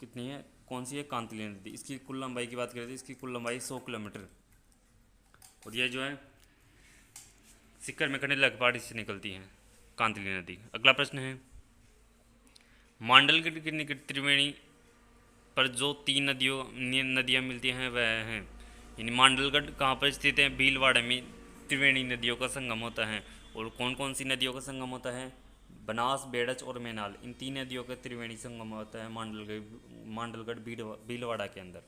[SPEAKER 1] कितनी है, कौन सी है, कांतली नदी। इसकी कुल लंबाई की बात करें तो इसकी कुल लंबाई 100 किलोमीटर। और यह जो है सिक्कर में कंडेला की पहाड़ी से निकलती है, कांतली नदी। अगला प्रश्न है, मांडलगढ़ के निकट त्रिवेणी पर जो 3 नदियाँ मिलती हैं वह हैं, यानी मांडलगढ़ कहाँ पर स्थित है, भीलवाड़ा में त्रिवेणी नदियों का संगम होता है। और कौन कौन सी नदियों का संगम होता है, बनास, बेड़च और मैनाल, इन 3 नदियों का त्रिवेणी संगम होता है मांडलगढ़ भीलवाड़ा के अंदर।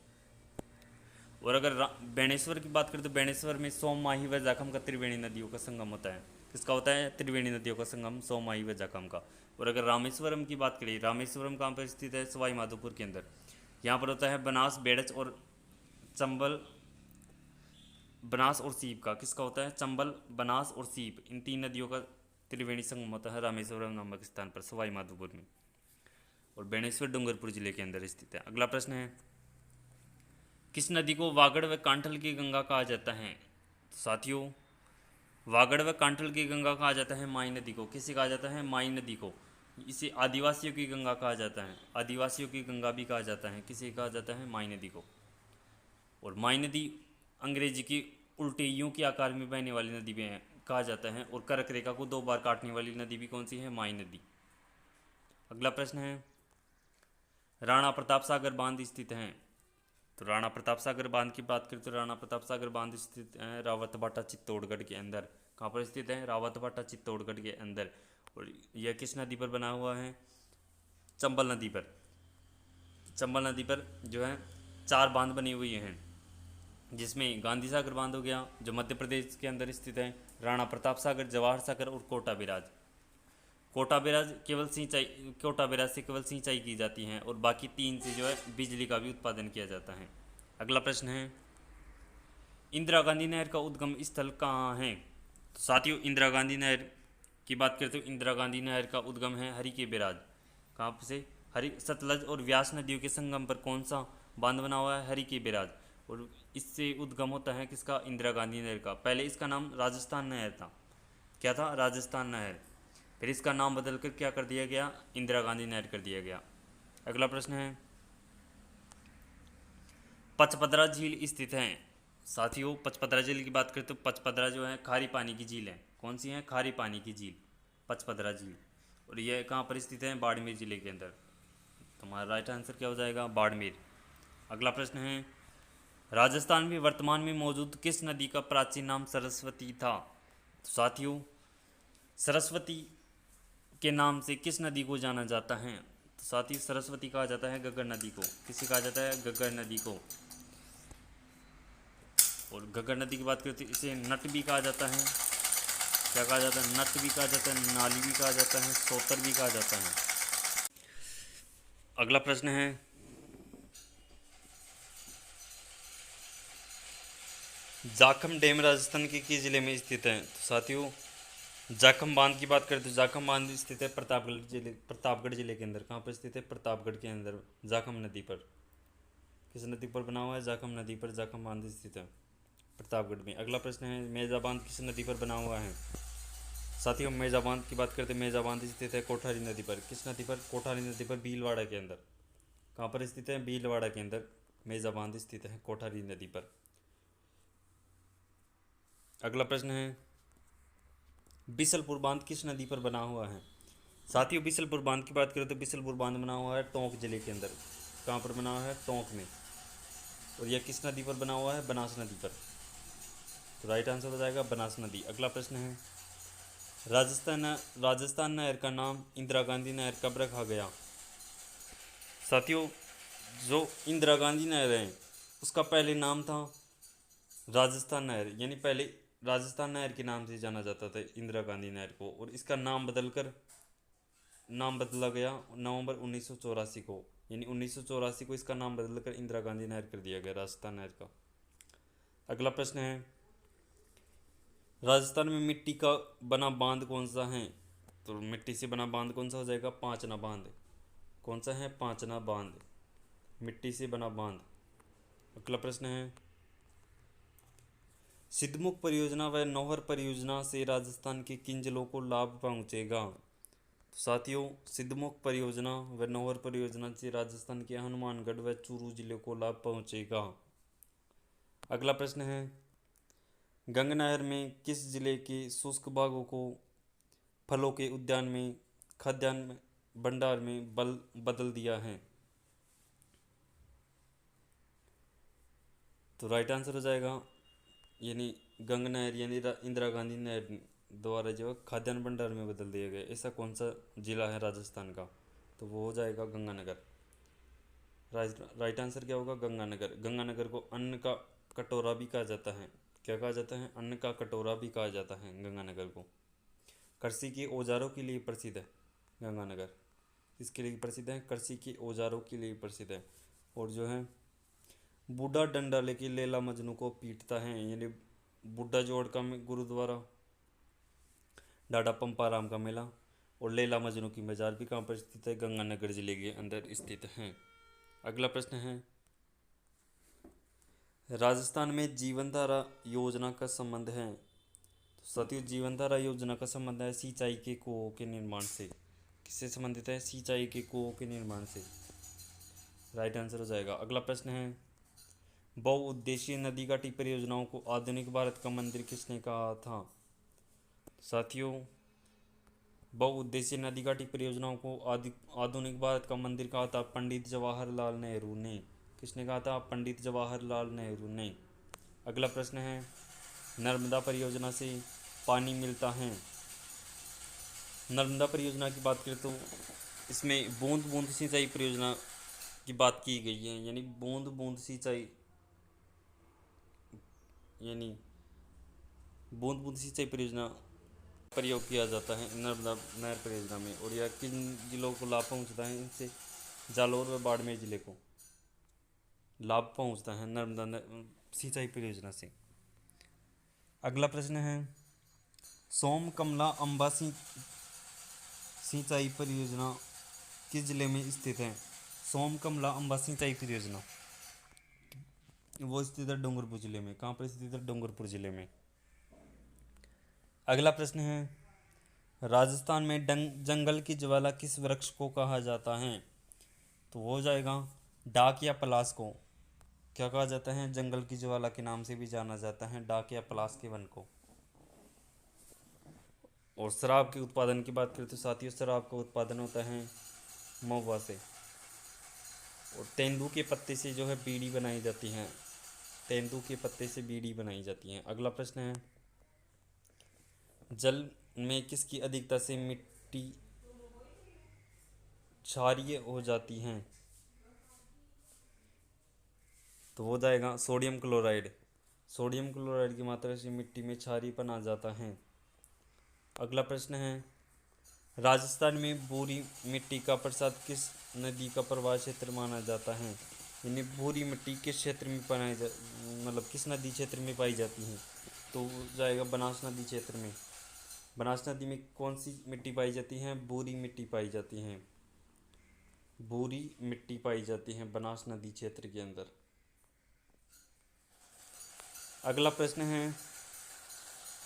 [SPEAKER 1] और अगर बेणेश्वर की बात करें तो बेणेश्वर में सोम, माही व जाखम का त्रिवेणी नदियों का संगम होता है। किसका होता है, त्रिवेणी नदियों का संगम सोम, माही व जाखम का। और अगर रामेश्वरम की बात करें, रामेश्वरम कहाँ पर स्थित है, सवाई माधोपुर के अंदर। यहाँ पर होता है बनास, बेड़च और चंबल, बनास और सीप का। किसका होता है, चंबल, बनास और सीप, इन 3 नदियों का त्रिवेणी संगम होता है रामेश्वरम नामक स्थान पर, सवाई माधोपुर में। और बेणेश्वर डूंगरपुर जिले के अंदर स्थित है। अगला प्रश्न है, किस नदी को वागड़ व कांठल की गंगा कहा जाता है। तो साथियों, वागड़ व कांठल की गंगा कहा जाता है माई नदी को। किसे कहा जाता है, माई नदी को। इसे आदिवासियों की गंगा कहा जाता है, आदिवासियों की गंगा भी कहा जाता है। किसे कहा जाता है, माई नदी को। और माई नदी अंग्रेजी की उल्टे यूं के आकार में बहने वाली नदी भी है कहा जाता है। और कर्क रेखा को 2 बार काटने वाली नदी भी कौन सी है, माई नदी। अगला प्रश्न है, राणा प्रताप सागर बांध स्थित है। तो राणा प्रताप सागर बांध की बात करें तो राणा प्रताप सागर बांध स्थित है रावतभाटा चित्तौड़गढ़ के अंदर। कहाँ पर स्थित है, रावतभाटा चित्तौड़गढ़ के अंदर। और यह किस नदी पर बना हुआ है, चंबल नदी पर। चंबल नदी पर जो है 4 बांध बनी हुई हैं, जिसमें गांधी सागर बांध हो गया जो मध्य प्रदेश के अंदर स्थित है, राणा प्रताप सागर, जवाहर सागर और Kota barrage. Kota barrage Kota barrage से केवल सिंचाई की जाती है, और बाकी 3 से जो है बिजली का भी उत्पादन किया जाता है। अगला प्रश्न है, इंदिरा गांधी नहर का उद्गम स्थल कहाँ है। तो साथियों, इंदिरा गांधी नहर की बात करते हो, इंदिरा गांधी नहर का उद्गम है हरि के बैराज। कहाँ से, हरि सतलज और व्यास नदियों के संगम पर कौन सा बांध बना हुआ है, हरि के बैराज। और इससे उद्गम होता है किसका, इंदिरा गांधी नहर का। पहले इसका नाम राजस्थान नहर था। क्या था, राजस्थान नहर। फिर इसका नाम बदलकर क्या कर दिया गया, इंदिरा गांधी नहर कर दिया गया। अगला प्रश्न है, पचपदरा झील स्थित है। साथियों, पचपदरा झील की बात करें तो पचपदरा जो है खारी पानी की झील है। कौन सी है, खारी पानी की झील, पचपदरा झील। और यह कहाँ पर स्थित है, बाड़मेर जिले के अंदर। तुम्हारा राइट आंसर क्या हो जाएगा, बाड़मेर। अगला प्रश्न है, राजस्थान में वर्तमान में मौजूद किस नदी का प्राचीन नाम सरस्वती था। तो साथियों, सरस्वती के नाम से किस नदी को जाना जाता है। तो साथ ही सरस्वती कहा जाता है घग्गर नदी को। किसे कहा जाता है, घग्गर नदी को। और घग्गर नदी की बात करते हैं, इसे नट भी कहा जाता है। क्या कहा जाता है, नट भी कहा जाता है, नाली भी कहा जाता है, सोतर भी कहा जाता है। अगला प्रश्न है, जाखम डैम राजस्थान के किस जिले में स्थित है। तो साथियों, जाखम बांध की बात करें तो जाखम बांध स्थित है प्रतापगढ़ जिले के अंदर। कहाँ पर स्थित है, प्रतापगढ़ के अंदर, जाखम नदी पर। किस नदी पर बना हुआ है, जाखम नदी पर जाखम बांध स्थित है प्रतापगढ़ में। अगला प्रश्न है, मेजा बांध किस नदी पर बना हुआ है। साथियों मेजा बांध की बात करते हैं। मेजा बांध स्थित है कोठारी नदी पर। किस नदी पर? कोठारी नदी पर, भीलवाड़ा के अंदर। कहाँ पर स्थित है? भीलवाड़ा के अंदर मेजा बांध स्थित है कोठारी नदी पर। अगला प्रश्न है, बिसलपुर बांध किस नदी पर बना हुआ है? साथियों बिसलपुर बांध की बात करें तो बिसलपुर बांध बना हुआ है टोंक जिले के अंदर। कहाँ पर बना हुआ है? टोंक में। और यह किस नदी पर बना हुआ है? बनास नदी पर। तो राइट आंसर हो जाएगा बनास नदी। अगला प्रश्न है, राजस्थान नहर का नाम इंदिरा गांधी नहर कब रखा गया? साथियों जो इंदिरा गांधी नहर है उसका पहले नाम था राजस्थान नहर, यानी पहले राजस्थान नहर के नाम से जाना जाता था इंदिरा गांधी नहर को, और इसका नाम बदला गया नवंबर 1984 को, यानी 1984 को इसका नाम बदलकर इंदिरा गांधी नहर कर दिया गया राजस्थान नहर का। अगला प्रश्न है, राजस्थान में मिट्टी का बना बांध कौन सा है? तो मिट्टी से बना बांध कौन सा हो जाएगा? पांचना बांध। कौन सा है? पांचना बांध, मिट्टी से बना बांध। अगला प्रश्न है, सिद्धमुख परियोजना व नौहर परियोजना से राजस्थान के किन जिलों को लाभ पहुंचेगा? तो साथियों सिद्धमुख परियोजना व नौहर परियोजना से राजस्थान के हनुमानगढ़ व चूरू जिले को लाभ पहुंचेगा। अगला प्रश्न है, गंगा नहर में किस जिले के शुष्क भागों को फलों के उद्यान में खाद्यान्न भंडार में बदल दिया है? तो राइट आंसर हो जाएगा, यानी गंगा नहर यानी इंदिरा गांधी नहर द्वारा जो खाद्यान्न भंडार में बदल दिया गया। ऐसा कौन सा जिला है राजस्थान का? तो वो हो जाएगा गंगानगर। राइट आंसर क्या होगा? गंगानगर। गंगानगर को अन्न का कटोरा भी कहा जाता है। क्या कहा जाता है? अन्न का कटोरा भी कहा जाता है गंगानगर को। कृषि के औजारों के लिए प्रसिद्ध है गंगानगर। इसके लिए प्रसिद्ध है? कृषि के औजारों के लिए प्रसिद्ध है। और जो है बूढ़ा डंडा लेके लैला मजनू को पीटता है, यानी बुढ़ा जोड़ का गुरुद्वारा, डाडा पंपाराम का मेला, और लैला मजनू की मजार भी कहाँ पर स्थित है? गंगानगर जिले के अंदर स्थित हैं। अगला प्रश्न है, राजस्थान में जीवन धारा योजना का संबंध है? तो साथियों जीवन धारा योजना का संबंध है सिंचाई के कुओं के निर्माण से। किससे संबंधित है? सिंचाई के कुओं के निर्माण से। राइट आंसर हो जाएगा। अगला प्रश्न है, बहुउद्देशीय नदी घाटी परियोजनाओं को आधुनिक भारत का मंदिर किसने कहा था? साथियों बहुउद्देशीय नदी घाटी परियोजनाओं को आधुनिक भारत का मंदिर कहा था पंडित जवाहरलाल नेहरू ने। किसने कहा था? पंडित जवाहरलाल नेहरू ने। अगला प्रश्न है, नर्मदा परियोजना से पानी मिलता है। नर्मदा परियोजना की बात करें तो इसमें बूंद बूंद सिंचाई परियोजना की बात की गई है, यानी बूंद बूंद सिंचाई, यानी बूंद बूंद सिंचाई परियोजना प्रयोग किया जाता है नर्मदा नहर परियोजना में। और यह किन जिलों को लाभ पहुंचता है? इनसे जालौर व बाड़मेर जिले को लाभ पहुंचता है नर्मदा सिंचाई परियोजना से। अगला प्रश्न है, सोम कमला अम्बा सिंचाई परियोजना किस जिले में स्थित है? सोम कमला अम्बा सिंचाई परियोजना वो स्थित है डूंगरपुर जिले में। कहाँ पर स्थित है? डूंगरपुर जिले में। अगला प्रश्न है, राजस्थान में जंगल की ज्वाला किस वृक्ष को कहा जाता है? तो वो हो जाएगा डाक या पलास को। क्या कहा जाता है? जंगल की ज्वाला के नाम से भी जाना जाता है डाक या पलास के वन को। और शराब के उत्पादन की बात करें तो साथियों शराब का उत्पादन होता है महुआ से। और तेंदू के पत्ते से जो है बीड़ी बनाई जाती है। तेंदू के पत्ते से बीड़ी बनाई जाती है। अगला प्रश्न है, जल में किसकी अधिकता से मिट्टी क्षारीय हो जाती है? तो हो जाएगा सोडियम क्लोराइड। सोडियम क्लोराइड की मात्रा से मिट्टी में क्षारीयपन आ जाता है। अगला प्रश्न है, राजस्थान में भूरी मिट्टी का प्रसाद किस नदी का प्रवाह क्षेत्र माना जाता है? यानी भूरी मिट्टी किस क्षेत्र में मतलब किस नदी क्षेत्र में पाई जाती है? तो हो जाएगा बनास नदी क्षेत्र में। बनास नदी में कौन सी मिट्टी पाई जाती है? भूरी मिट्टी पाई जाती है। भूरी मिट्टी पाई जाती है बनास नदी क्षेत्र के अंदर। अगला प्रश्न है,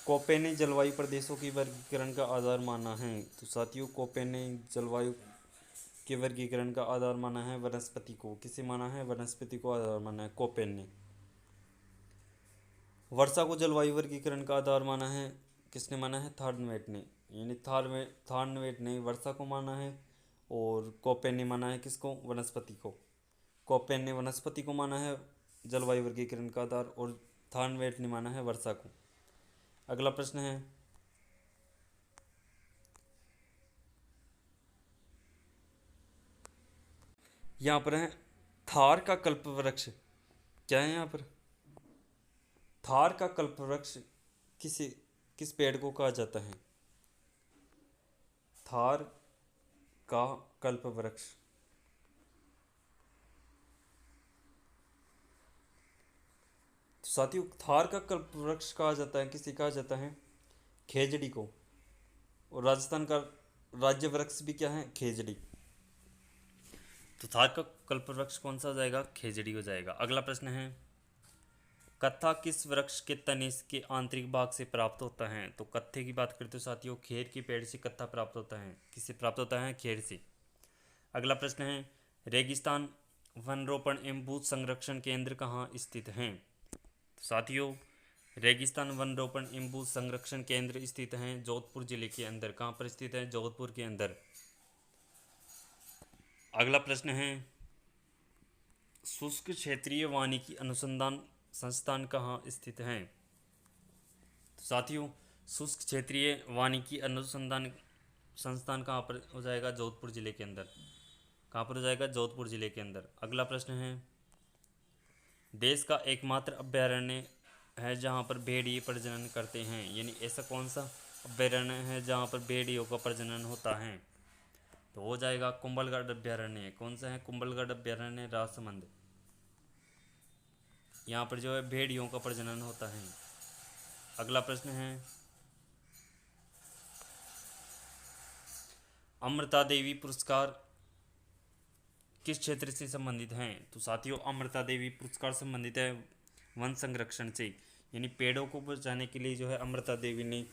[SPEAKER 1] कोपे ने जलवायु प्रदेशों की वर्गीकरण का आधार माना है। तो साथियों कोपे ने जलवायु के वर्गीकरण का आधार माना है वनस्पति को। किसे माना है? वनस्पति को आधार माना है कोपेन ने। वर्षा को जलवायु वर्गीकरण का आधार माना है किसने माना है? थॉर्नवेट ने। यानी थॉर्नवेट ने वर्षा को माना है और कोपेन ने माना है किसको? वनस्पति को। कोपेन ने वनस्पति को माना है जलवायु वर्गीकरण का आधार और थॉर्नवेट ने माना है वर्षा को। अगला प्रश्न है, यहाँ पर है थार का कल्प वृक्ष। क्या है यहाँ पर? थार का कल्प वृक्ष किस पेड़ को कहा जाता है? थार का कल्प वृक्ष। तो साथियों थार का कल्प वृक्ष कहा जाता है किसे कहा जाता है? खेजड़ी को। और राजस्थान का राज्य वृक्ष भी क्या है? खेजड़ी। तो थार का कल्प वृक्ष कौन सा हो जाएगा? खेजड़ी हो जाएगा। अगला प्रश्न है, कत्था किस वृक्ष के तने के आंतरिक भाग से प्राप्त होता है? तो कत्थे की बात करते हो साथियों, खेर के पेड़ से कत्था प्राप्त होता है। किससे प्राप्त होता है? खेर से। अगला प्रश्न है, रेगिस्तान वन रोपण एवं भू संरक्षण केंद्र कहाँ स्थित हैं? तो साथियों रेगिस्तान वन रोपण एवं भू संरक्षण केंद्र स्थित हैं जोधपुर जिले के अंदर। कहाँ पर स्थित है? जोधपुर के अंदर। अगला प्रश्न है, शुष्क क्षेत्रीय वानिकी अनुसंधान संस्थान कहाँ स्थित हैं? तो साथियों शुष्क क्षेत्रीय वानिकी अनुसंधान संस्थान कहाँ पर हो जाएगा? जोधपुर जिले के अंदर। कहाँ पर हो जाएगा? जोधपुर जिले के अंदर। अगला प्रश्न है, देश का एकमात्र अभ्यारण्य है जहाँ पर भेड़िए प्रजनन करते हैं। यानी ऐसा कौन सा अभ्यारण्य है जहाँ पर भेड़ियों का प्रजनन होता है? तो हो जाएगा कुंभलगढ़ अभ्यारण्य। कौन सा है? कुंभलगढ़ अभ्यारण्य राजसमंद। यहाँ पर जो है भेड़ियों का प्रजनन होता है। अगला प्रश्न है, अमृता देवी पुरस्कार किस क्षेत्र से संबंधित हैं? तो साथियों अमृता देवी पुरस्कार संबंधित है वन संरक्षण से। यानी पेड़ों को बचाने के लिए जो है अमृता देवी ने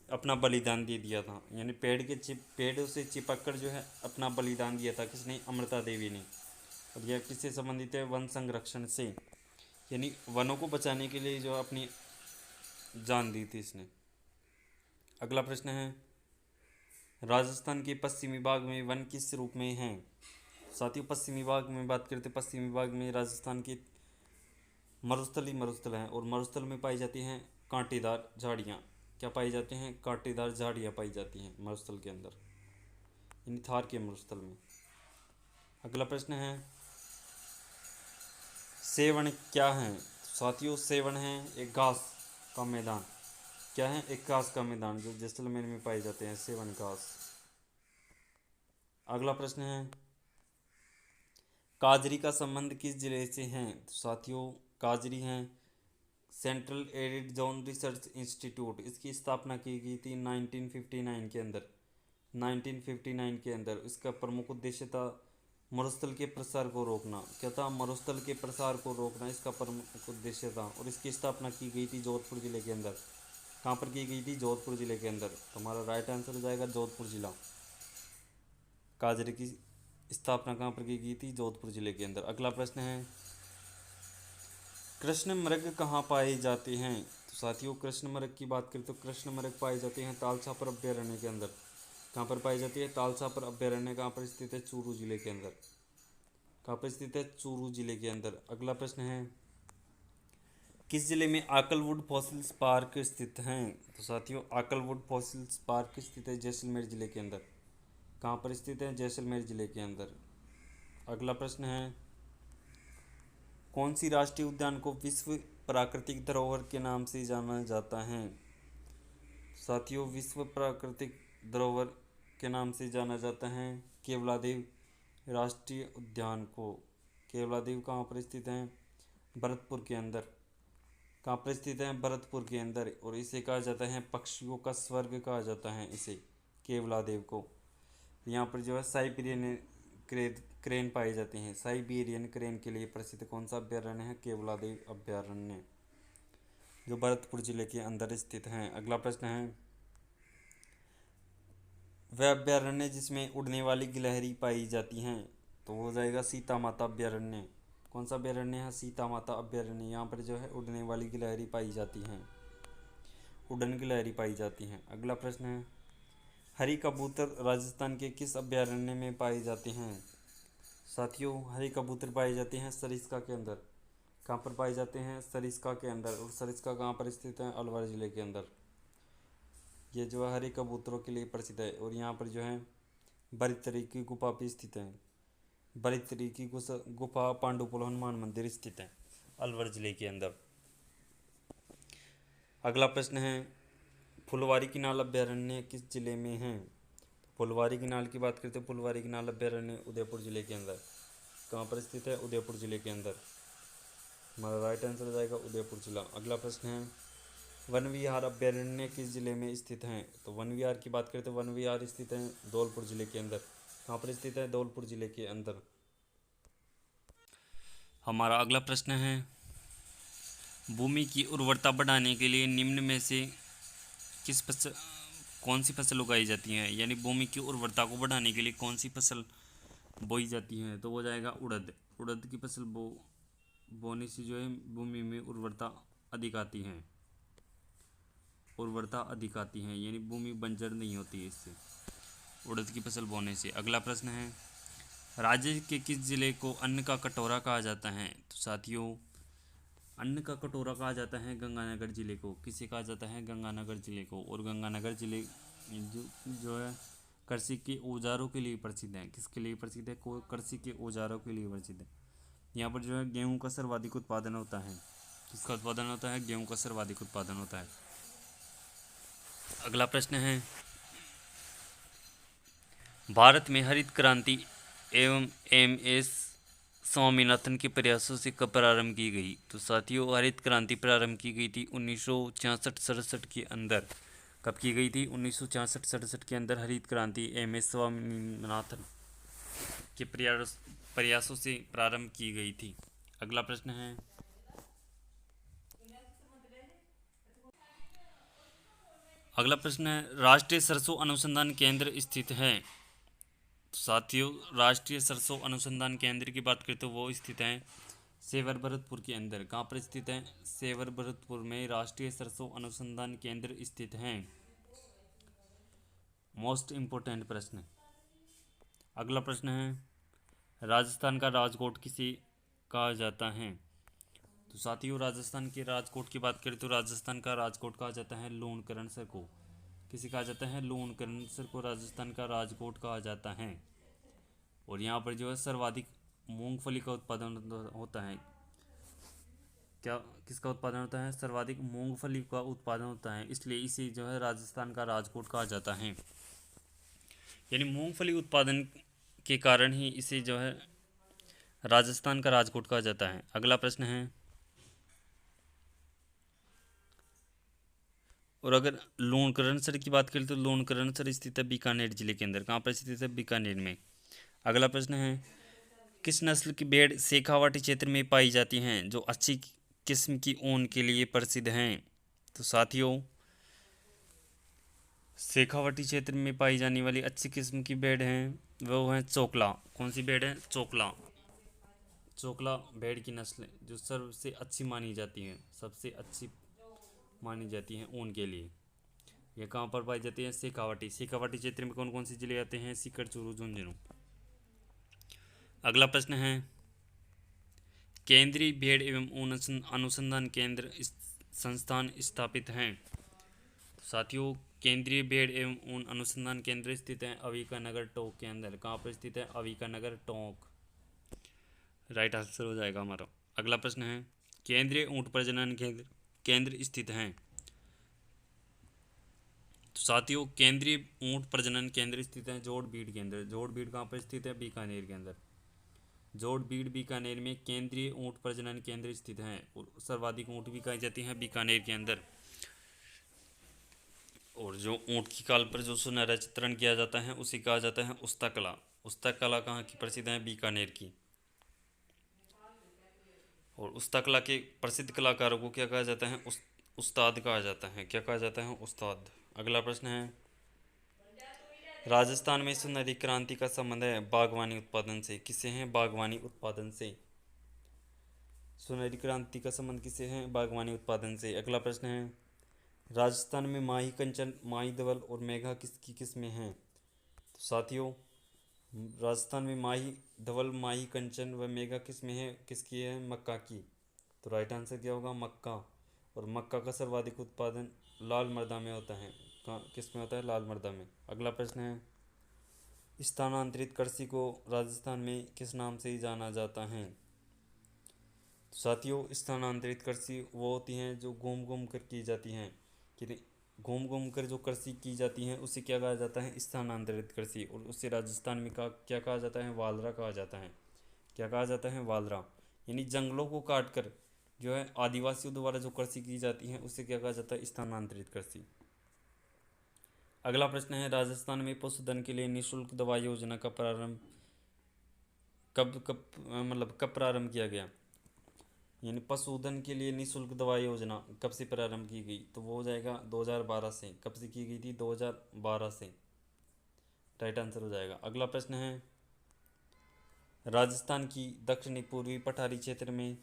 [SPEAKER 1] अपना बलिदान दे दिया था। यानी पेड़ों से चिपक कर जो है अपना बलिदान दिया था। किसने? अमृता देवी ने। और यह किससे संबंधित है? वन संरक्षण से। यानी वनों को बचाने के लिए जो अपनी जान दी थी इसने। अगला प्रश्न है, राजस्थान के पश्चिमी भाग में वन किस रूप में हैं? साथियों पश्चिमी भाग में बात करते हैं, पश्चिमी भाग में राजस्थान की मरुस्थल ही मरुस्थल हैं और मरुस्थल में पाई जाती हैं कांटेदार झाड़ियाँ। क्या पाई जाती हैं? कांटेदार झाड़ियाँ पाई जाती हैं मरुस्थल के अंदर, यानी थार के मरुस्थल में। अगला प्रश्न है, सेवण क्या है? साथियों सेवण है एक घास का मैदान। क्या है? एक घास का मैदान जो जैसलमेर में पाए जाते हैं सेवण घास। अगला प्रश्न है, काजरी का संबंध किस जिले से है? तो साथियों काजरी हैं central arid zone research institute. इसकी स्थापना की गई थी 1959 के अंदर। 1959 के अंदर इसका प्रमुख उद्देश्य था मरुस्थल के प्रसार को रोकना। क्या था? मरुस्थल के प्रसार को रोकना इसका प्रमुख उद्देश्य था। और इसकी स्थापना की गई थी जोधपुर जिले के अंदर। कहाँ पर की गई थी? जोधपुर जिले के अंदर। तो हमारा राइट आंसर हो जाएगा जोधपुर जिला। काजरी की स्थापना कहाँ पर की गई थी? जोधपुर जिले के अंदर। अगला प्रश्न है, कृष्ण मृग कहाँ पाए जाते हैं? तो साथियों कृष्ण मृग की बात करें तो कृष्ण मृग पाए जाते हैं तालछापर अभ्यारण्य के अंदर। कहाँ पर पाई जाती है? तालछापर अभ्यारण्य कहाँ पर स्थित है? चूरू जिले के अंदर। कहाँ पर स्थित है? चूरू जिले के अंदर। अगला प्रश्न है, किस जिले में आकलवुड फॉसिल्स पार्क स्थित हैं? तो साथियों आकलवुड फॉसिल्स पार्क स्थित है जैसलमेर जिले के अंदर। कहाँ पर स्थित है? जैसलमेर जिले के अंदर। अगला प्रश्न है, कौन सी राष्ट्रीय उद्यान को विश्व प्राकृतिक धरोहर के नाम से जाना जाता है? साथियों विश्व प्राकृतिक धरोहर के नाम से जाना जाता है केवलादेव राष्ट्रीय उद्यान को। केवलादेव कहाँ पर स्थित है? भरतपुर के अंदर। कहाँ पर स्थित है? भरतपुर के अंदर। और इसे कहा जाता है पक्षियों का स्वर्ग कहा जाता है इसे, केवलादेव को। यहाँ पर जो है साइबेरियन क्रेन पाई जाती हैं। साइबेरियन क्रेन के लिए प्रसिद्ध कौन सा अभ्यारण्य है? केवलादेव अभ्यारण्य। जो भरतपुर जिले के अंदर स्थित हैं। अगला प्रश्न है, वह अभ्यारण्य जिसमें उड़ने वाली गिलहरी पाई जाती हैं, तो वो हो जाएगा सीता माता अभ्यारण्य। कौन सा अभ्यारण्य है? सीता माता अभ्यारण्य। यहाँ पर जो है उड़ने वाली गिलहरी पाई जाती हैं, उड़न गिलहरी पाई जाती हैं। अगला प्रश्न है, हरी कबूतर राजस्थान के किस अभ्यारण्य में पाए जाते हैं? साथियों, हरी कबूतर पाए जाते हैं सरिस्का के अंदर। कहाँ पर पाए जाते हैं? सरिस्का के अंदर। और सरिस्का कहाँ पर स्थित है? अलवर जिले के अंदर। ये जो है हरे कबूतरों के लिए प्रसिद्ध है। और यहाँ पर जो है बरितरी की गुफा भी स्थित है। बरितरी की गुफा पांडुपुल हनुमान मंदिर स्थित है अलवर जिले के अंदर। अगला प्रश्न है, फुलवारी किनाल अभ्यारण्य किस जिले में है? फुलवारी किनाल की बात करते हैं। फुलवारी किनाल अभ्यारण्य उदयपुर जिले के अंदर। कहाँ पर स्थित है? उदयपुर जिले के अंदर। हमारा राइट आंसर हो जाएगा उदयपुर जिला। अगला प्रश्न है, वन विहार अभ्यारण्य किस जिले में स्थित हैं? तो वन विहार की बात करते हैं। वन विहार स्थित है धौलपुर जिले के अंदर। कहाँ पर स्थित है? धौलपुर जिले के अंदर। हमारा अगला प्रश्न है, भूमि की उर्वरता बढ़ाने के लिए निम्न में से कौन सी फसल उगाई जाती है? यानी भूमि की उर्वरता को बढ़ाने के लिए कौन सी फसल बोई जाती है? तो वो जाएगा उड़द। उड़द की फसल बोने से जो है भूमि में उर्वरता अधिक आती है। उर्वरता अधिक आती है, यानी भूमि बंजर नहीं होती है इससे, उड़द की फसल बोने से। अगला प्रश्न है, राज्य के किस जिले को अन्न का कटोरा कहा जाता है? तो साथियों, अन्न का कटोरा कहा जाता है गंगानगर जिले को। किसे कहा जाता है? गंगानगर जिले को। और गंगानगर जिले जो है कृषि के औजारों के लिए प्रसिद्ध है। किसके लिए प्रसिद्ध है? कृषि के औजारों के लिए प्रसिद्ध है। यहाँ पर जो है गेहूं का सर्वाधिक उत्पादन होता है। किसका उत्पादन होता है? गेहूं का सर्वाधिक उत्पादन होता है। अगला प्रश्न है, भारत में हरित क्रांति एवं एम.एस. स्वामीनाथन के प्रयासों से कब प्रारंभ की गई? तो साथियों, हरित क्रांति प्रारंभ की गई थी 1966-67 के अंदर। कब की गई थी? 1966-67 के अंदर हरित क्रांति एम.एस. स्वामीनाथन के प्रयासों से प्रारंभ की गई थी। अगला प्रश्न है, राष्ट्रीय सरसों अनुसंधान केंद्र स्थित है। तो साथियों, राष्ट्रीय सरसों अनुसंधान केंद्र की बात करें तो वो स्थित है सेवर भरतपुर के अंदर। कहाँ पर स्थित है? सेवर भरतपुर में राष्ट्रीय सरसों अनुसंधान केंद्र स्थित है। मोस्ट इम्पोर्टेंट प्रश्न। अगला प्रश्न है, राजस्थान का राजकोट किसे कहा जाता है? तो साथियों, राजस्थान के राजकोट की बात करें तो राजस्थान का राजकोट कहा जाता है लूणकरणसर को। किसे कहा जाता है? लूणकरणसर को राजस्थान का राजकोट कहा जाता है। और यहाँ पर जो है सर्वाधिक मूंगफली का उत्पादन होता है। क्या किसका उत्पादन होता है? सर्वाधिक मूंगफली का उत्पादन होता है, इसलिए इसे जो है राजस्थान का राजकोट कहा जाता है। यानी मूंगफली उत्पादन के कारण ही इसे जो है राजस्थान का राजकोट कहा जाता है। अगला प्रश्न है, और अगर लूणकरणसर की बात करें तो लूणकरणसर स्थित है बीकानेर जिले के अंदर। कहाँ पर स्थित है? बीकानेर में। अगला प्रश्न है, किस नस्ल की भेड़ शेखावाटी क्षेत्र में पाई जाती हैं जो अच्छी किस्म की ऊन के लिए प्रसिद्ध हैं? तो साथियों, शेखावाटी क्षेत्र में पाई जाने वाली अच्छी किस्म की भेड़ हैं वो हैं चोकला। कौन सी भेड़ है? चोकला। चोकला भेड़ की नस्ल जो सबसे अच्छी मानी जाती हैं, सबसे अच्छी मानी जाती हैं ऊन के लिए। यह कहाँ पर पाई जाती है? शेखावाटी। शेखावाटी क्षेत्र में कौन कौन से जिले आते हैं? सीकर, चूरू, झुंझुनू। अगला प्रश्न है, केंद्रीय भेड़ एवं ऊन अनुसंधान केंद्र संस्थान स्थापित हैं। साथियों, केंद्रीय भेड़ एवं ऊन अनुसंधान केंद्र स्थित है अविका नगर टोंक के अंदर। कहाँ पर स्थित है? अविका नगर टोंक। राइट आंसर हो जाएगा हमारा। अगला प्रश्न है, केंद्रीय ऊंट प्रजनन केंद्र स्थित हैं। तो साथियों, केंद्रीय ऊंट प्रजनन केंद्र स्थित है जोड़बीड़ के अंदर। जोड़बीड़ कहाँ पर स्थित है? बीकानेर के अंदर। जोड़बीड़ बीकानेर में केंद्रीय ऊंट प्रजनन केंद्र स्थित हैं। और सर्वाधिक ऊंट भी खाई जाती हैं बीकानेर के अंदर। और जो ऊंट की काल पर जो सुनहरा चित्रण किया जाता है उसे कहा जाता है उस्ता कला। उस्ता कला कहाँ की प्रसिद्ध है? बीकानेर की। और उस्ता कला के प्रसिद्ध कलाकारों को क्या कहा जाता है? उस्ताद कहा जाता है? क्या कहा जाता है? उस्ताद। अगला प्रश्न है, राजस्थान में सुनहरी क्रांति का संबंध है बागवानी उत्पादन से? किससे है? बागवानी उत्पादन से। सुनहरी क्रांति का संबंध किससे है? बागवानी उत्पादन से। अगला प्रश्न है, राजस्थान में माही, कंचन, माही धवल और मेघा किसकी किस्में हैं? तो साथियों, राजस्थान में माही धवल, माही कंचन व मेघा किस्में हैं किसकी है? मक्का की। तो राइट आंसर क्या होगा? मक्का। और मक्का का सर्वाधिक उत्पादन लाल मृदा में होता है। कहाँ किस में होता है? लाल मृदा में। अगला प्रश्न है, स्थानांतरित कृषि को राजस्थान में किस नाम से ही जाना जाता है? साथियों, स्थानांतरित कृषि वो होती हैं जो घूम घूम कर की जाती हैं। कि घूम घूम कर जो कृषि की जाती हैं उसे क्या कहा जाता है? स्थानांतरित कृषि। और उसे राजस्थान में क्या कहा जाता है? वालरा कहा जाता है। क्या कहा जाता है? वालरा। यानी जंगलों को काट कर जो है आदिवासियों द्वारा जो कृषि की जाती है उसे क्या कहा जाता है? स्थानांतरित कृषि। अगला प्रश्न है, राजस्थान में पशुधन के लिए निःशुल्क दवा योजना का प्रारंभ कब कब मतलब कब प्रारंभ किया गया? यानी पशुधन के लिए निःशुल्क दवा योजना कब से प्रारंभ की गई? तो वो हो जाएगा 2012 से। कब से की गई थी? 2012 से। राइट आंसर हो जाएगा। अगला प्रश्न है, राजस्थान की दक्षिणी पूर्वी पठारी क्षेत्र में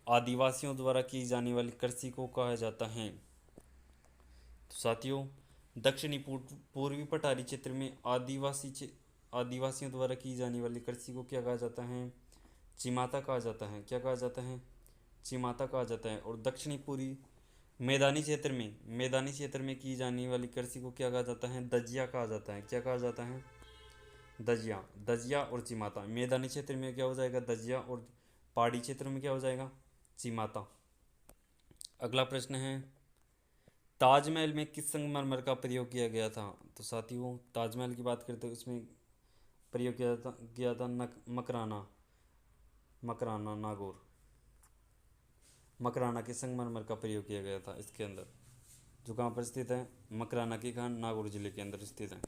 [SPEAKER 1] आदिवासियों द्वारा की जाने वाली कृषि को कहा जाता है? तो साथियों, दक्षिणी पूर्वी पठारी क्षेत्र में आदिवासियों द्वारा की जाने वाली कृषि को क्या कहा जाता है? चिमाता कहा जाता है। क्या कहा जाता है? चिमाता कहा जाता है। और दक्षिणी पूर्वी मैदानी क्षेत्र में की जाने वाली कृषि को क्या कहा जाता है? दजिया कहा जाता है। क्या कहा जाता है? दजिया। दजिया और चिमाता। मैदानी क्षेत्र में क्या हो जाएगा? दजिया। और पहाड़ी क्षेत्र में क्या हो जाएगा? चिमाता। अगला प्रश्न है, ताजमहल में किस संगमरमर का प्रयोग किया गया था? तो साथियों, ताजमहल की बात करते हैं उसमें प्रयोग किया था मकराना। मकराना नागौर। मकराना के संगमरमर का प्रयोग किया गया था इसके अंदर, जो कहाँ पर स्थित है? मकराना के कहाँ? नागौर जिले के अंदर स्थित है।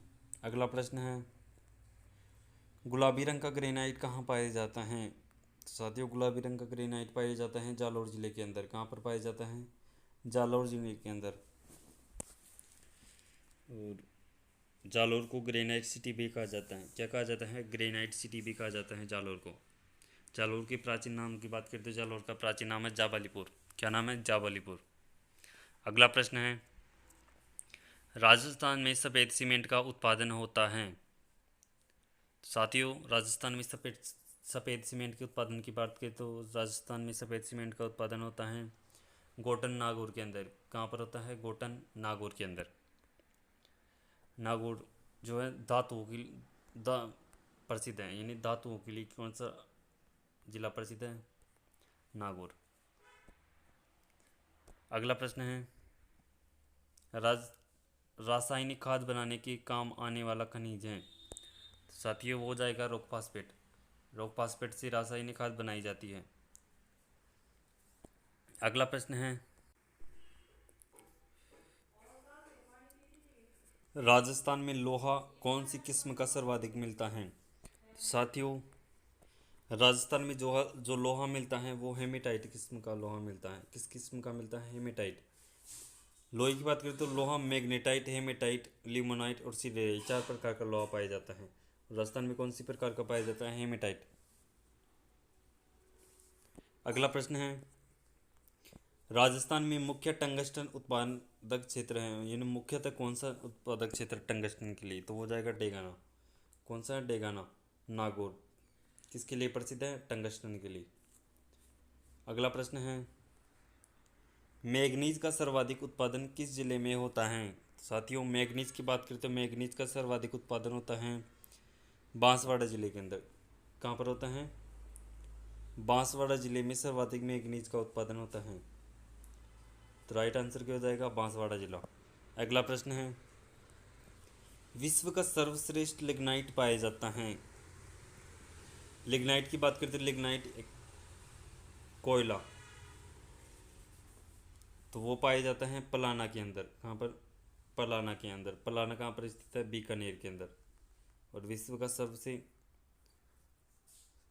[SPEAKER 1] अगला प्रश्न है, गुलाबी रंग का ग्रेनाइट कहाँ पाया जाता है? तो साथियों, गुलाबी रंग का ग्रेनाइट पाया जाता है जालौर जिले के अंदर। कहाँ पर पाया जाता है? जालौर जिले के अंदर। और जालौर को ग्रेनाइट सिटी भी कहा जाता है। क्या कहा जाता है? ग्रेनाइट सिटी भी कहा जाता है जालौर को। जालौर के प्राचीन नाम की बात करते हैं, जालौर का प्राचीन नाम है जाबालीपुर। क्या नाम है? जाबालीपुर। अगला प्रश्न है, राजस्थान में सफ़ेद सीमेंट का उत्पादन होता है? साथियों, राजस्थान में सफ़ेद सीमेंट के उत्पादन की बात करें तो राजस्थान में सफ़ेद सीमेंट का उत्पादन होता है गोटन नागौर के अंदर। कहाँ पर होता है? गोटन नागौर के अंदर। नागौर जो है धातुओं की दा प्रसिद्ध है, यानी धातुओं के लिए कौन सा जिला प्रसिद्ध है? नागौर। अगला प्रश्न है, राज रासायनिक खाद बनाने के काम आने वाला खनिज है? तो साथियों, वो हो जाएगा रॉक फास्फेट। रॉक फास्फेट से रासायनिक खाद बनाई जाती है। अगला प्रश्न है, राजस्थान में लोहा कौन सी किस्म का सर्वाधिक मिलता है? साथियों, राजस्थान में जो लोहा मिलता है वो हेमेटाइट किस्म का लोहा मिलता है। किस किस्म का मिलता है? हेमेटाइट। लोहे की बात करें तो लोहा मैग्नेटाइट, हेमेटाइट, लिमोनाइट और सिडेराइट, 4 प्रकार का लोहा पाया जाता है। राजस्थान में कौन सी प्रकार का पाया जाता है? हेमेटाइट। अगला प्रश्न है, राजस्थान में मुख्य टंगस्टन उत्पादक क्षेत्र है, यानी मुख्यतः कौन सा उत्पादक क्षेत्र टंगस्टन के लिए? तो वो जाएगा डेगाना। कौन सा है? डेगाना। नागौर किसके लिए प्रसिद्ध है? टंगस्टन के लिए। अगला प्रश्न है, मैग्नीज का सर्वाधिक उत्पादन किस जिले में होता है? साथियों, मैग्नीज की बात करते हैं, मैग्नीज का सर्वाधिक उत्पादन होता है बांसवाड़ा जिले के अंदर। कहाँ पर होता है? बांसवाड़ा जिले में सर्वाधिक मैग्नीज का उत्पादन होता है। तो राइट आंसर क्या हो जाएगा? बांसवाड़ा जिला। अगला प्रश्न है, विश्व का सर्वश्रेष्ठ लिग्नाइट पाया जाता है? लिग्नाइट की बात करते हैं, लिग्नाइट एक कोयला, तो वो पाया जाता है पलाना के अंदर। कहाँ पर? पलाना के अंदर। पलाना कहाँ पर स्थित है? बीकानेर के अंदर। और विश्व का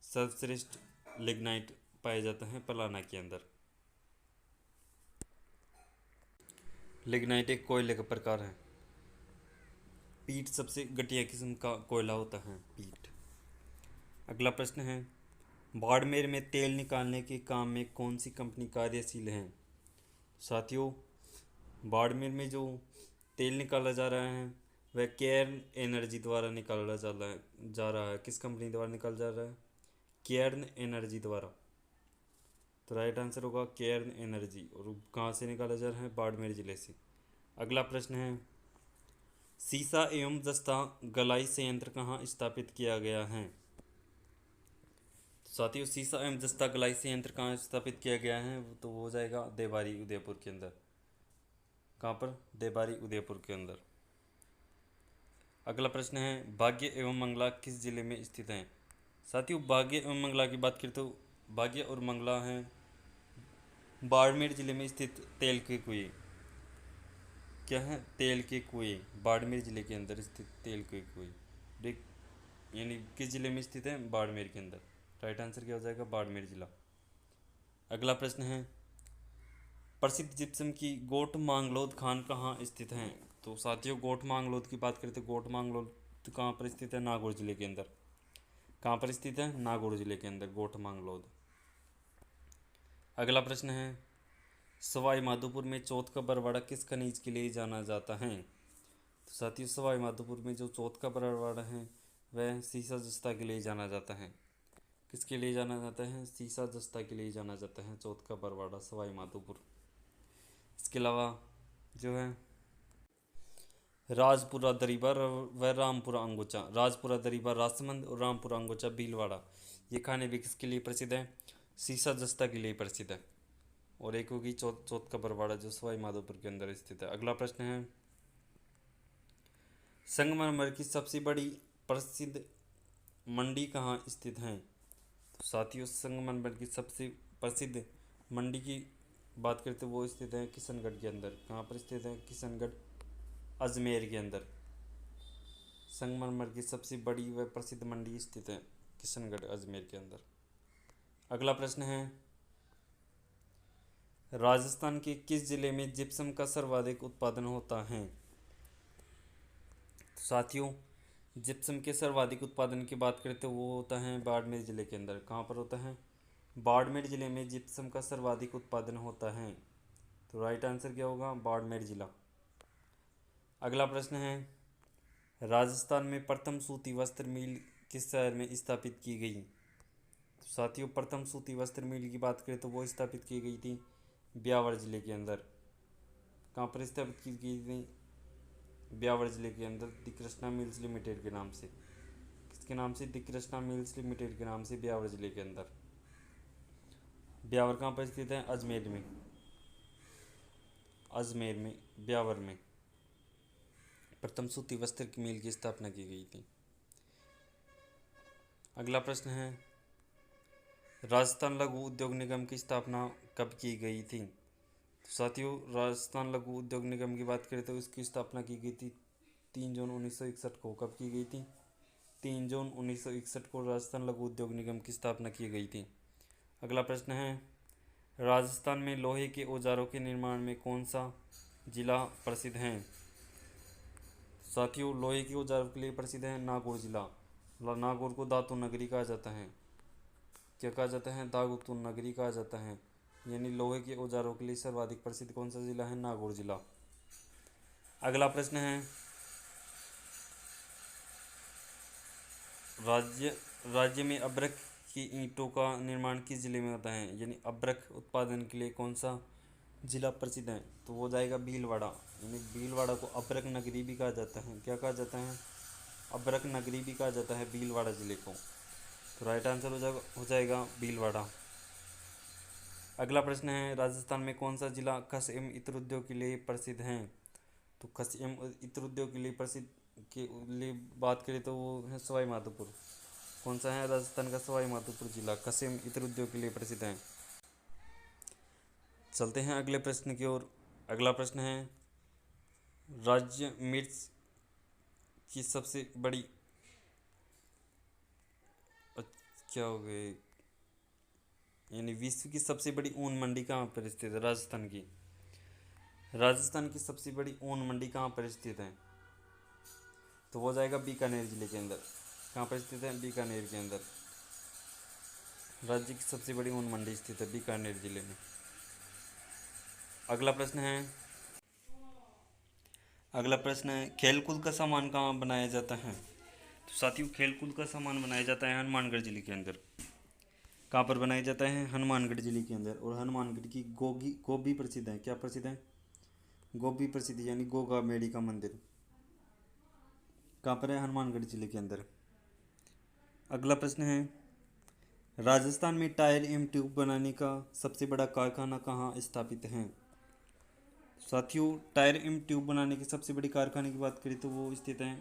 [SPEAKER 1] सर्वश्रेष्ठ लिग्नाइट पाया जाता है पलाना के अंदर। लिग्नाइट एक कोयले का प्रकार है। पीट सबसे घटिया किस्म का कोयला होता है, पीट। अगला प्रश्न है, बाड़मेर में तेल निकालने के काम में कौन सी कंपनी कार्यशील है? साथियों, बाड़मेर में जो तेल निकाला जा रहा है वह केयर्न एनर्जी द्वारा निकाला जा रहा है। किस कंपनी द्वारा निकाला जा रहा है? केयर्न एनर्जी द्वारा। तो राइट आंसर होगा केयर्न एनर्जी। और कहाँ से निकाला जा रहा है? बाड़मेर जिले से। अगला प्रश्न है, सीसा एवं जस्ता गलाई संयंत्र कहाँ स्थापित किया गया है? साथियों, सीसा एवं जस्ता गलाई संयंत्र कहाँ स्थापित किया गया है? तो वो हो जाएगा देवारी उदयपुर के अंदर। कहाँ पर? देवारी उदयपुर के अंदर। अगला प्रश्न है, भाग्य एवं मंगला किस जिले में स्थित हैं? साथियों, भाग्य एवं मंगला की बात करें तो भाग्य और मंगला हैं बाड़मेर जिले में स्थित तेल के कुएं। क्या है? तेल के कुएं। बाड़मेर जिले के अंदर स्थित तेल के कुएं। देख, यानी किस जिले में स्थित है? बाड़मेर के अंदर। राइट आंसर क्या हो जाएगा? बाड़मेर जिला। अगला प्रश्न है, प्रसिद्ध जिप्सम की गोट मांगलोद खान कहाँ स्थित हैं? तो साथियों, गोट मांगलोद की बात करें तो गोट मांगलोद कहाँ पर स्थित है? नागौर जिले के अंदर। कहाँ पर स्थित है? नागौर जिले के अंदर गोट मांगलोद। अगला प्रश्न है, सवाई माधोपुर में चौथ का बरवाड़ा किस खनिज के लिए जाना जाता है? तो साथियों, सवाई माधोपुर में जो चौथ का बरवाड़ा है वह सीसा जस्ता के लिए जाना जाता है। किसके लिए जाना जाता है? सीसा जस्ता के लिए जाना जाता है चौथ का बरवाड़ा, सवाई माधोपुर। इसके अलावा जो है राजपुरा दरीबा व रामपुरा अंगोचा। राजपुरा दरीबा राजसमंद और रामपुरा अंगोचा भीलवाड़ा, ये खाने भी किसके लिए प्रसिद्ध है? सीसा जस्ता के लिए प्रसिद्ध है। और एक होगी चौथ का बरवाड़ा जो सवाई माधोपुर के अंदर स्थित है। अगला प्रश्न है, संगमरमर की सबसे बड़ी प्रसिद्ध मंडी कहाँ स्थित है? तो साथियों, संगमरमर की सबसे प्रसिद्ध मंडी की बात करते वो स्थित है किशनगढ़ के अंदर। कहाँ पर स्थित है? किशनगढ़, अजमेर के अंदर। संगमरमर की सबसे बड़ी व प्रसिद्ध मंडी स्थित है किशनगढ़, अजमेर के अंदर। अगला प्रश्न है, राजस्थान के किस जिले में जिप्सम का सर्वाधिक उत्पादन होता है? साथियों, जिप्सम के सर्वाधिक उत्पादन की बात करें तो वो होता है बाड़मेर जिले के अंदर। कहाँ पर होता है? बाड़मेर जिले में जिप्सम का सर्वाधिक उत्पादन होता है। तो राइट आंसर क्या होगा? बाड़मेर जिला। अगला प्रश्न है, राजस्थान में प्रथम सूती वस्त्र मिल किस शहर में स्थापित की गई? तो साथियों, प्रथम सूती वस्त्र मिल की बात करें तो वो स्थापित की गई थी ब्यावर जिले के अंदर। कहाँ पर स्थापित की गई थी? ब्यावर जिले के अंदर, दी कृष्णा मिल्स लिमिटेड के नाम से। किसके नाम से? दी कृष्णा मिल्स लिमिटेड के नाम से ब्यावर जिले के अंदर। ब्यावर कहाँ पर स्थित है? अजमेर में। अजमेर में, ब्यावर में प्रथम सूती वस्त्र की मिल की स्थापना की गई थी। अगला प्रश्न है, राजस्थान लघु उद्योग निगम की स्थापना कब की गई थी? तो साथियों, राजस्थान लघु उद्योग निगम की बात करें तो इसकी स्थापना की गई थी 3 जून 1961 को। कब की गई थी? 3 जून 1961 को राजस्थान लघु उद्योग निगम की स्थापना की गई थी। अगला प्रश्न है, राजस्थान में लोहे के औजारों के निर्माण में कौन सा जिला प्रसिद्ध है? साथियों, लोहे के औजारों के लिए प्रसिद्ध है नागौर जिला। नागौर को धातु नगरी कहा जाता है। क्या कहा जाता है? धातु नगरी कहा जाता है। यानी लोहे के औजारों के लिए सर्वाधिक प्रसिद्ध कौन सा जिला है? नागौर जिला। अगला प्रश्न है, राज्य में अब्रक की ईंटों का निर्माण किस जिले में होता है? यानी अब्रक उत्पादन के लिए कौन सा जिला प्रसिद्ध है? तो वो जाएगा भीलवाड़ा। यानी भीलवाड़ा को अब्रक नगरी भी कहा जाता है। क्या कहा जाता है? अब्रक नगरी भी कहा जाता है भीलवाड़ा जिले को। तो राइट आंसर हो जाएगा भीलवाड़ा। अगला प्रश्न है, राजस्थान में कौन सा जिला खस एवं इत्र उद्योग के लिए प्रसिद्ध है? तो खस एवं इत्र उद्योग के लिए प्रसिद्ध के लिए बात करें तो वो है सवाई माधोपुर। कौन सा है? राजस्थान का सवाई माधोपुर जिला खस एवं इत्र उद्योग के लिए प्रसिद्ध है। चलते हैं अगले प्रश्न की ओर। अगला प्रश्न है, राज्य मिर्च की सबसे बड़ी क्या हो गई, यानी विश्व की सबसे बड़ी ऊन मंडी कहाँ पर स्थित है? राजस्थान की राजस्थान की सबसे बड़ी ऊन मंडी कहाँ पर स्थित है? तो वो जाएगा बीकानेर जिले के अंदर। कहाँ पर स्थित है? बीकानेर के अंदर। राज्य की सबसे बड़ी ऊन मंडी स्थित है बीकानेर जिले में। अगला प्रश्न है खेलकूद का सामान कहाँ बनाया जाता है? तो साथियों, खेलकूद का सामान बनाया जाता है हनुमानगढ़ जिले के अंदर। कहाँ पर बनाया जाता है? हनुमानगढ़ जिले के अंदर। और हनुमानगढ़ की गोभी प्रसिद्ध है। क्या प्रसिद्ध है? गोभी प्रसिद्ध, यानी गोगा मेडी का मंदिर कहाँ पर है? हनुमानगढ़ जिले के अंदर। अगला प्रश्न है राजस्थान में टायर एवं ट्यूब बनाने का सबसे बड़ा कारखाना कहाँ स्थापित है? साथियों, टायर एवं ट्यूब बनाने के सबसे बड़ी कारखाने की बात करें तो वो स्थित है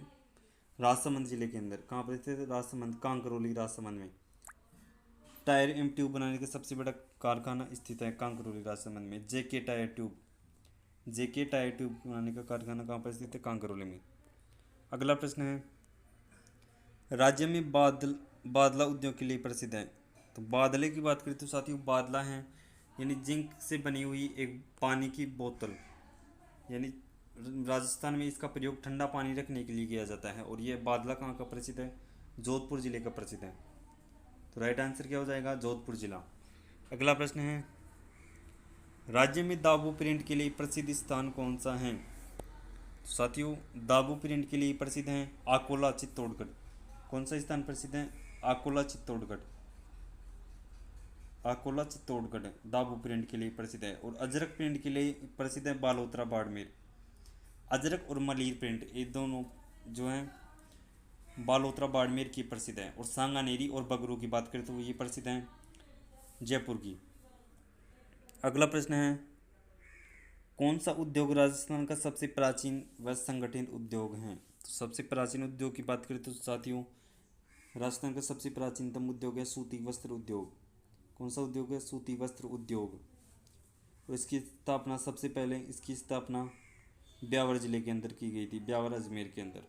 [SPEAKER 1] राजसमंद जिले के अंदर। कहाँ पर स्थित है? राजसमंद, कांकरोली राजसमंद में टायर एवं ट्यूब बनाने का सबसे बड़ा कारखाना स्थित है कांकरोली राजसमंद में। जेके टायर ट्यूब बनाने का कारखाना कहाँ पर स्थित है? कांकरोली में। अगला प्रश्न है राज्य में बादला उद्योग के लिए प्रसिद्ध है। तो बादले की बात करें तो साथियों, बादला है यानी जिंक से बनी हुई एक पानी की बोतल, यानी राजस्थान में इसका प्रयोग ठंडा पानी रखने के लिए किया जाता है। और यह बादला कहाँ का प्रसिद्ध है? जोधपुर जिले का प्रसिद्ध है। तो राइट आंसर क्या हो जाएगा? जोधपुर जिला। अगला प्रश्न है राज्य में दाबू प्रिंट के लिए प्रसिद्ध स्थान कौन सा है? तो साथियों, दाबू प्रिंट के लिए प्रसिद्ध है आकोला चित्तौड़गढ़। कौन सा स्थान प्रसिद्ध है? आकोला चित्तौड़गढ़। आकोला चित्तौड़गढ़ दाबू प्रिंट के लिए प्रसिद्ध है। और अजरक प्रिंट के लिए प्रसिद्ध है बालोतरा बाड़मेर। अजरक और मलिर प्रिंट, ये दोनों जो हैं बालोतरा बाड़मेर की प्रसिद्ध है। और सांगानेरी और बगरू की बात करें तो ये प्रसिद्ध हैं जयपुर की। अगला प्रश्न है कौन सा उद्योग राजस्थान का सबसे प्राचीन व संगठित उद्योग है? तो सबसे प्राचीन उद्योग की बात करें तो साथियों, राजस्थान का सबसे प्राचीनतम उद्योग है सूती वस्त्र उद्योग। कौन सा उद्योग है? सूती वस्त्र उद्योग। और इसकी स्थापना ब्यावर जिले के अंदर की गई थी, ब्यावर अजमेर के अंदर।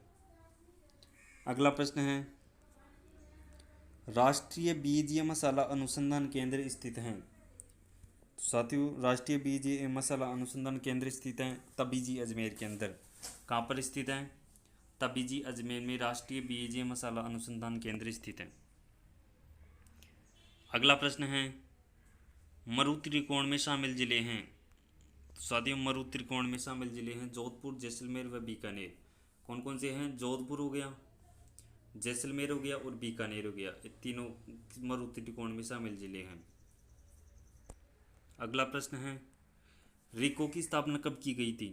[SPEAKER 1] अगला प्रश्न है राष्ट्रीय बीज मसाला अनुसंधान केंद्र स्थित है। तो साथियों, राष्ट्रीय बीज मसाला अनुसंधान केंद्र स्थित है तबीजी अजमेर के अंदर। कहाँ पर स्थित है? तबीजी अजमेर में राष्ट्रीय बीज मसाला अनुसंधान केंद्र स्थित है। अगला प्रश्न है मरु त्रिकोण में शामिल जिले हैं। तो साथियों, मरु त्रिकोण में शामिल जिले हैं जोधपुर, जैसलमेर व बीकानेर। कौन कौन से हैं? जोधपुर हो गया, जैसलमेर हो गया और बीकानेर हो गया। ये तीनों मरु त्रिकोण में शामिल जिले हैं। अगला प्रश्न है रिको की स्थापना कब की गई थी?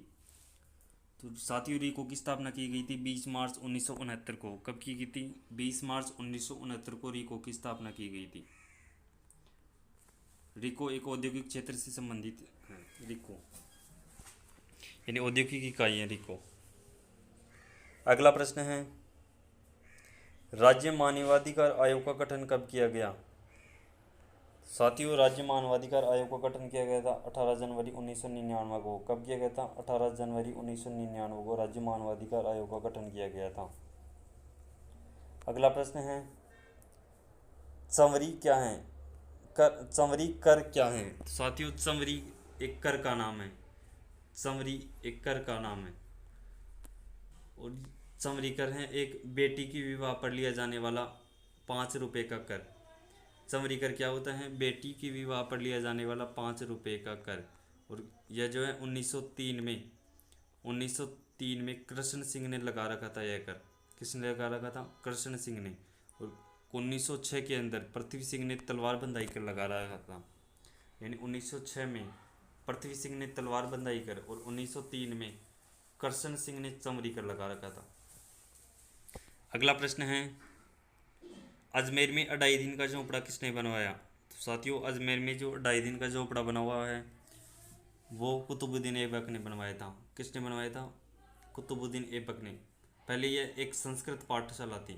[SPEAKER 1] तो साथियों, रिको की स्थापना की गई थी 20 मार्च 1969 को। कब की गई थी? 20 मार्च 1969 को रिको की स्थापना की गई थी। रिको एक औद्योगिक क्षेत्र से संबंधित है। रिको यानी औद्योगिक इकाई है रिको। अगला प्रश्न है राज्य मानवाधिकार आयोग का गठन कब किया गया? साथियों, राज्य मानवाधिकार आयोग का गठन किया गया था 18 जनवरी 1999 को। कब किया गया था? 18 जनवरी 1999 को राज्य मानवाधिकार आयोग का गठन किया गया था। अगला प्रश्न है चंवरी क्या है? चंवरी कर क्या है? साथियों, चंवरी एक कर का नाम है। चंवरी एक कर का नाम है। और चंवरी कर है एक बेटी की विवाह पर लिया जाने वाला 5 रुपये का कर। चंवरी कर क्या होता है? बेटी की विवाह पर लिया जाने वाला 5 रुपये का कर। और यह जो है 1903 में कृष्ण सिंह ने लगा रखा था यह कर। किसने लगा रखा था? कृष्ण सिंह ने। और 1906 के अंदर पृथ्वी सिंह ने तलवार बंधाई कर लगा रखा था। यानी 1906 में पृथ्वी सिंह ने तलवार बंधाई कर और 1903 में कृष्ण सिंह ने चंवरी कर लगा रखा था। अगला प्रश्न है अजमेर में 2.5 दिन का झोंपड़ा किसने बनवाया? तो साथियों, अजमेर में जो 2.5 दिन का झोंपड़ा बना हुआ है वो कुतुबुद्दीन ऐबक ने बनवाया था। किसने बनवाया था? कुतुबुद्दीन ऐबक ने। पहले यह एक संस्कृत पाठशाला थी।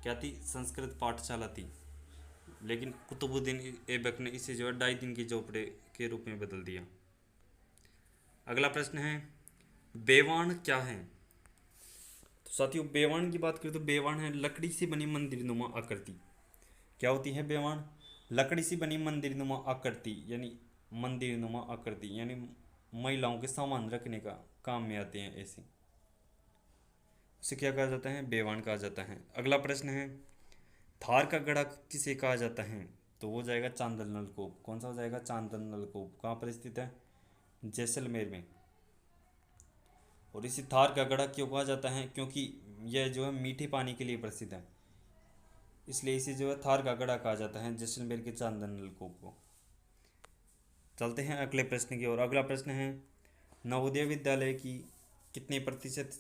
[SPEAKER 1] क्या थी? संस्कृत पाठशाला थी। लेकिन कुतुबुद्दीन ऐबक ने इसे जो है 2.5 दिन के झोंपड़े के रूप में बदल दिया। अगला प्रश्न है बेवाण क्या है? तो साथियों, बेवाण की बात करें तो बेवाण है लकड़ी से बनी मंदिर नुमा आकृति। क्या होती है बेवाण? लकड़ी से बनी मंदिर नुमा आकृति, यानी मंदिर नुमा आकृति, यानी महिलाओं के सामान रखने का काम में आते हैं ऐसे, उसे क्या कहा जाता है? बेवान कहा जाता है। अगला प्रश्न है, थार का गढ़ा किसे कहा जाता है? तो वो जाएगा चांदल नलकूप। कौन सा हो जाएगा? चांदल नलकूप। कहाँ पर स्थित है? जैसलमेर में। और इसी थार का गढ़ा क्यों कहा जाता है? क्योंकि यह जो है मीठे पानी के लिए प्रसिद्ध है, इसलिए इसे जो है थार का गढ़ा कहा जाता है, जैसलमेर के चांदल नलकूप को। चलते हैं अगले प्रश्न की ओर। अगला प्रश्न है, नवोदय विद्यालय की कितने प्रतिशत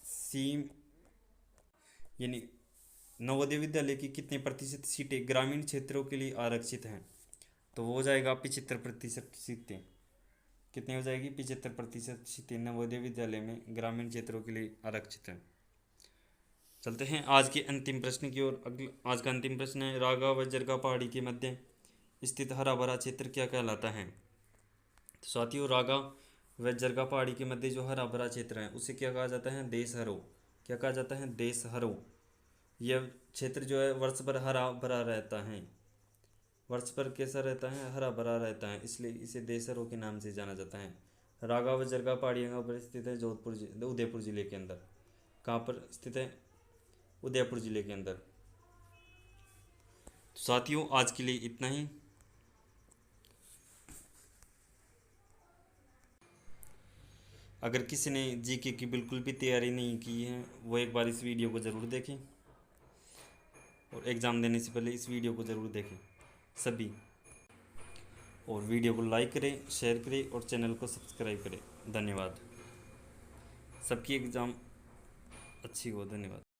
[SPEAKER 1] सीम यानी नवोदय विद्यालय की कितने प्रतिशत सीटें ग्रामीण क्षेत्रों के लिए आरक्षित हैं? तो वो हो जाएगा 75% सीटें। कितनी हो जाएगी? 75% सीटें नवोदय विद्यालय में ग्रामीण क्षेत्रों के लिए आरक्षित हैं। चलते हैं आज के अंतिम प्रश्न की ओर। आज का अंतिम प्रश्न है, रागा व जरगा पहाड़ी के मध्य स्थित हरा भरा क्षेत्र क्या कहलाता है? तो साथियों, रागा व जरगा पहाड़ी के मध्य जो हरा भरा क्षेत्र है उसे क्या कहा जाता है? देशहरो। क्या कहा जाता है? देशहरो। यह क्षेत्र जो है वर्ष भर हरा भरा रहता है। वर्ष भर कैसा रहता है? हरा भरा रहता है, इसलिए इसे देशहरो के नाम से जाना जाता है। रागा व जरगा पहाड़ियों पर स्थित है उदयपुर जिले के अंदर। कहाँ पर स्थित है? उदयपुर जिले के अंदर। तो साथियों, आज के लिए इतना ही। अगर किसी ने जीके की बिल्कुल भी तैयारी नहीं की है वो एक बार इस वीडियो को ज़रूर देखें, और एग्ज़ाम देने से पहले इस वीडियो को ज़रूर देखें सभी। और वीडियो को लाइक करें, शेयर करें और चैनल को सब्सक्राइब करें। धन्यवाद। सबकी एग्ज़ाम अच्छी हो। धन्यवाद।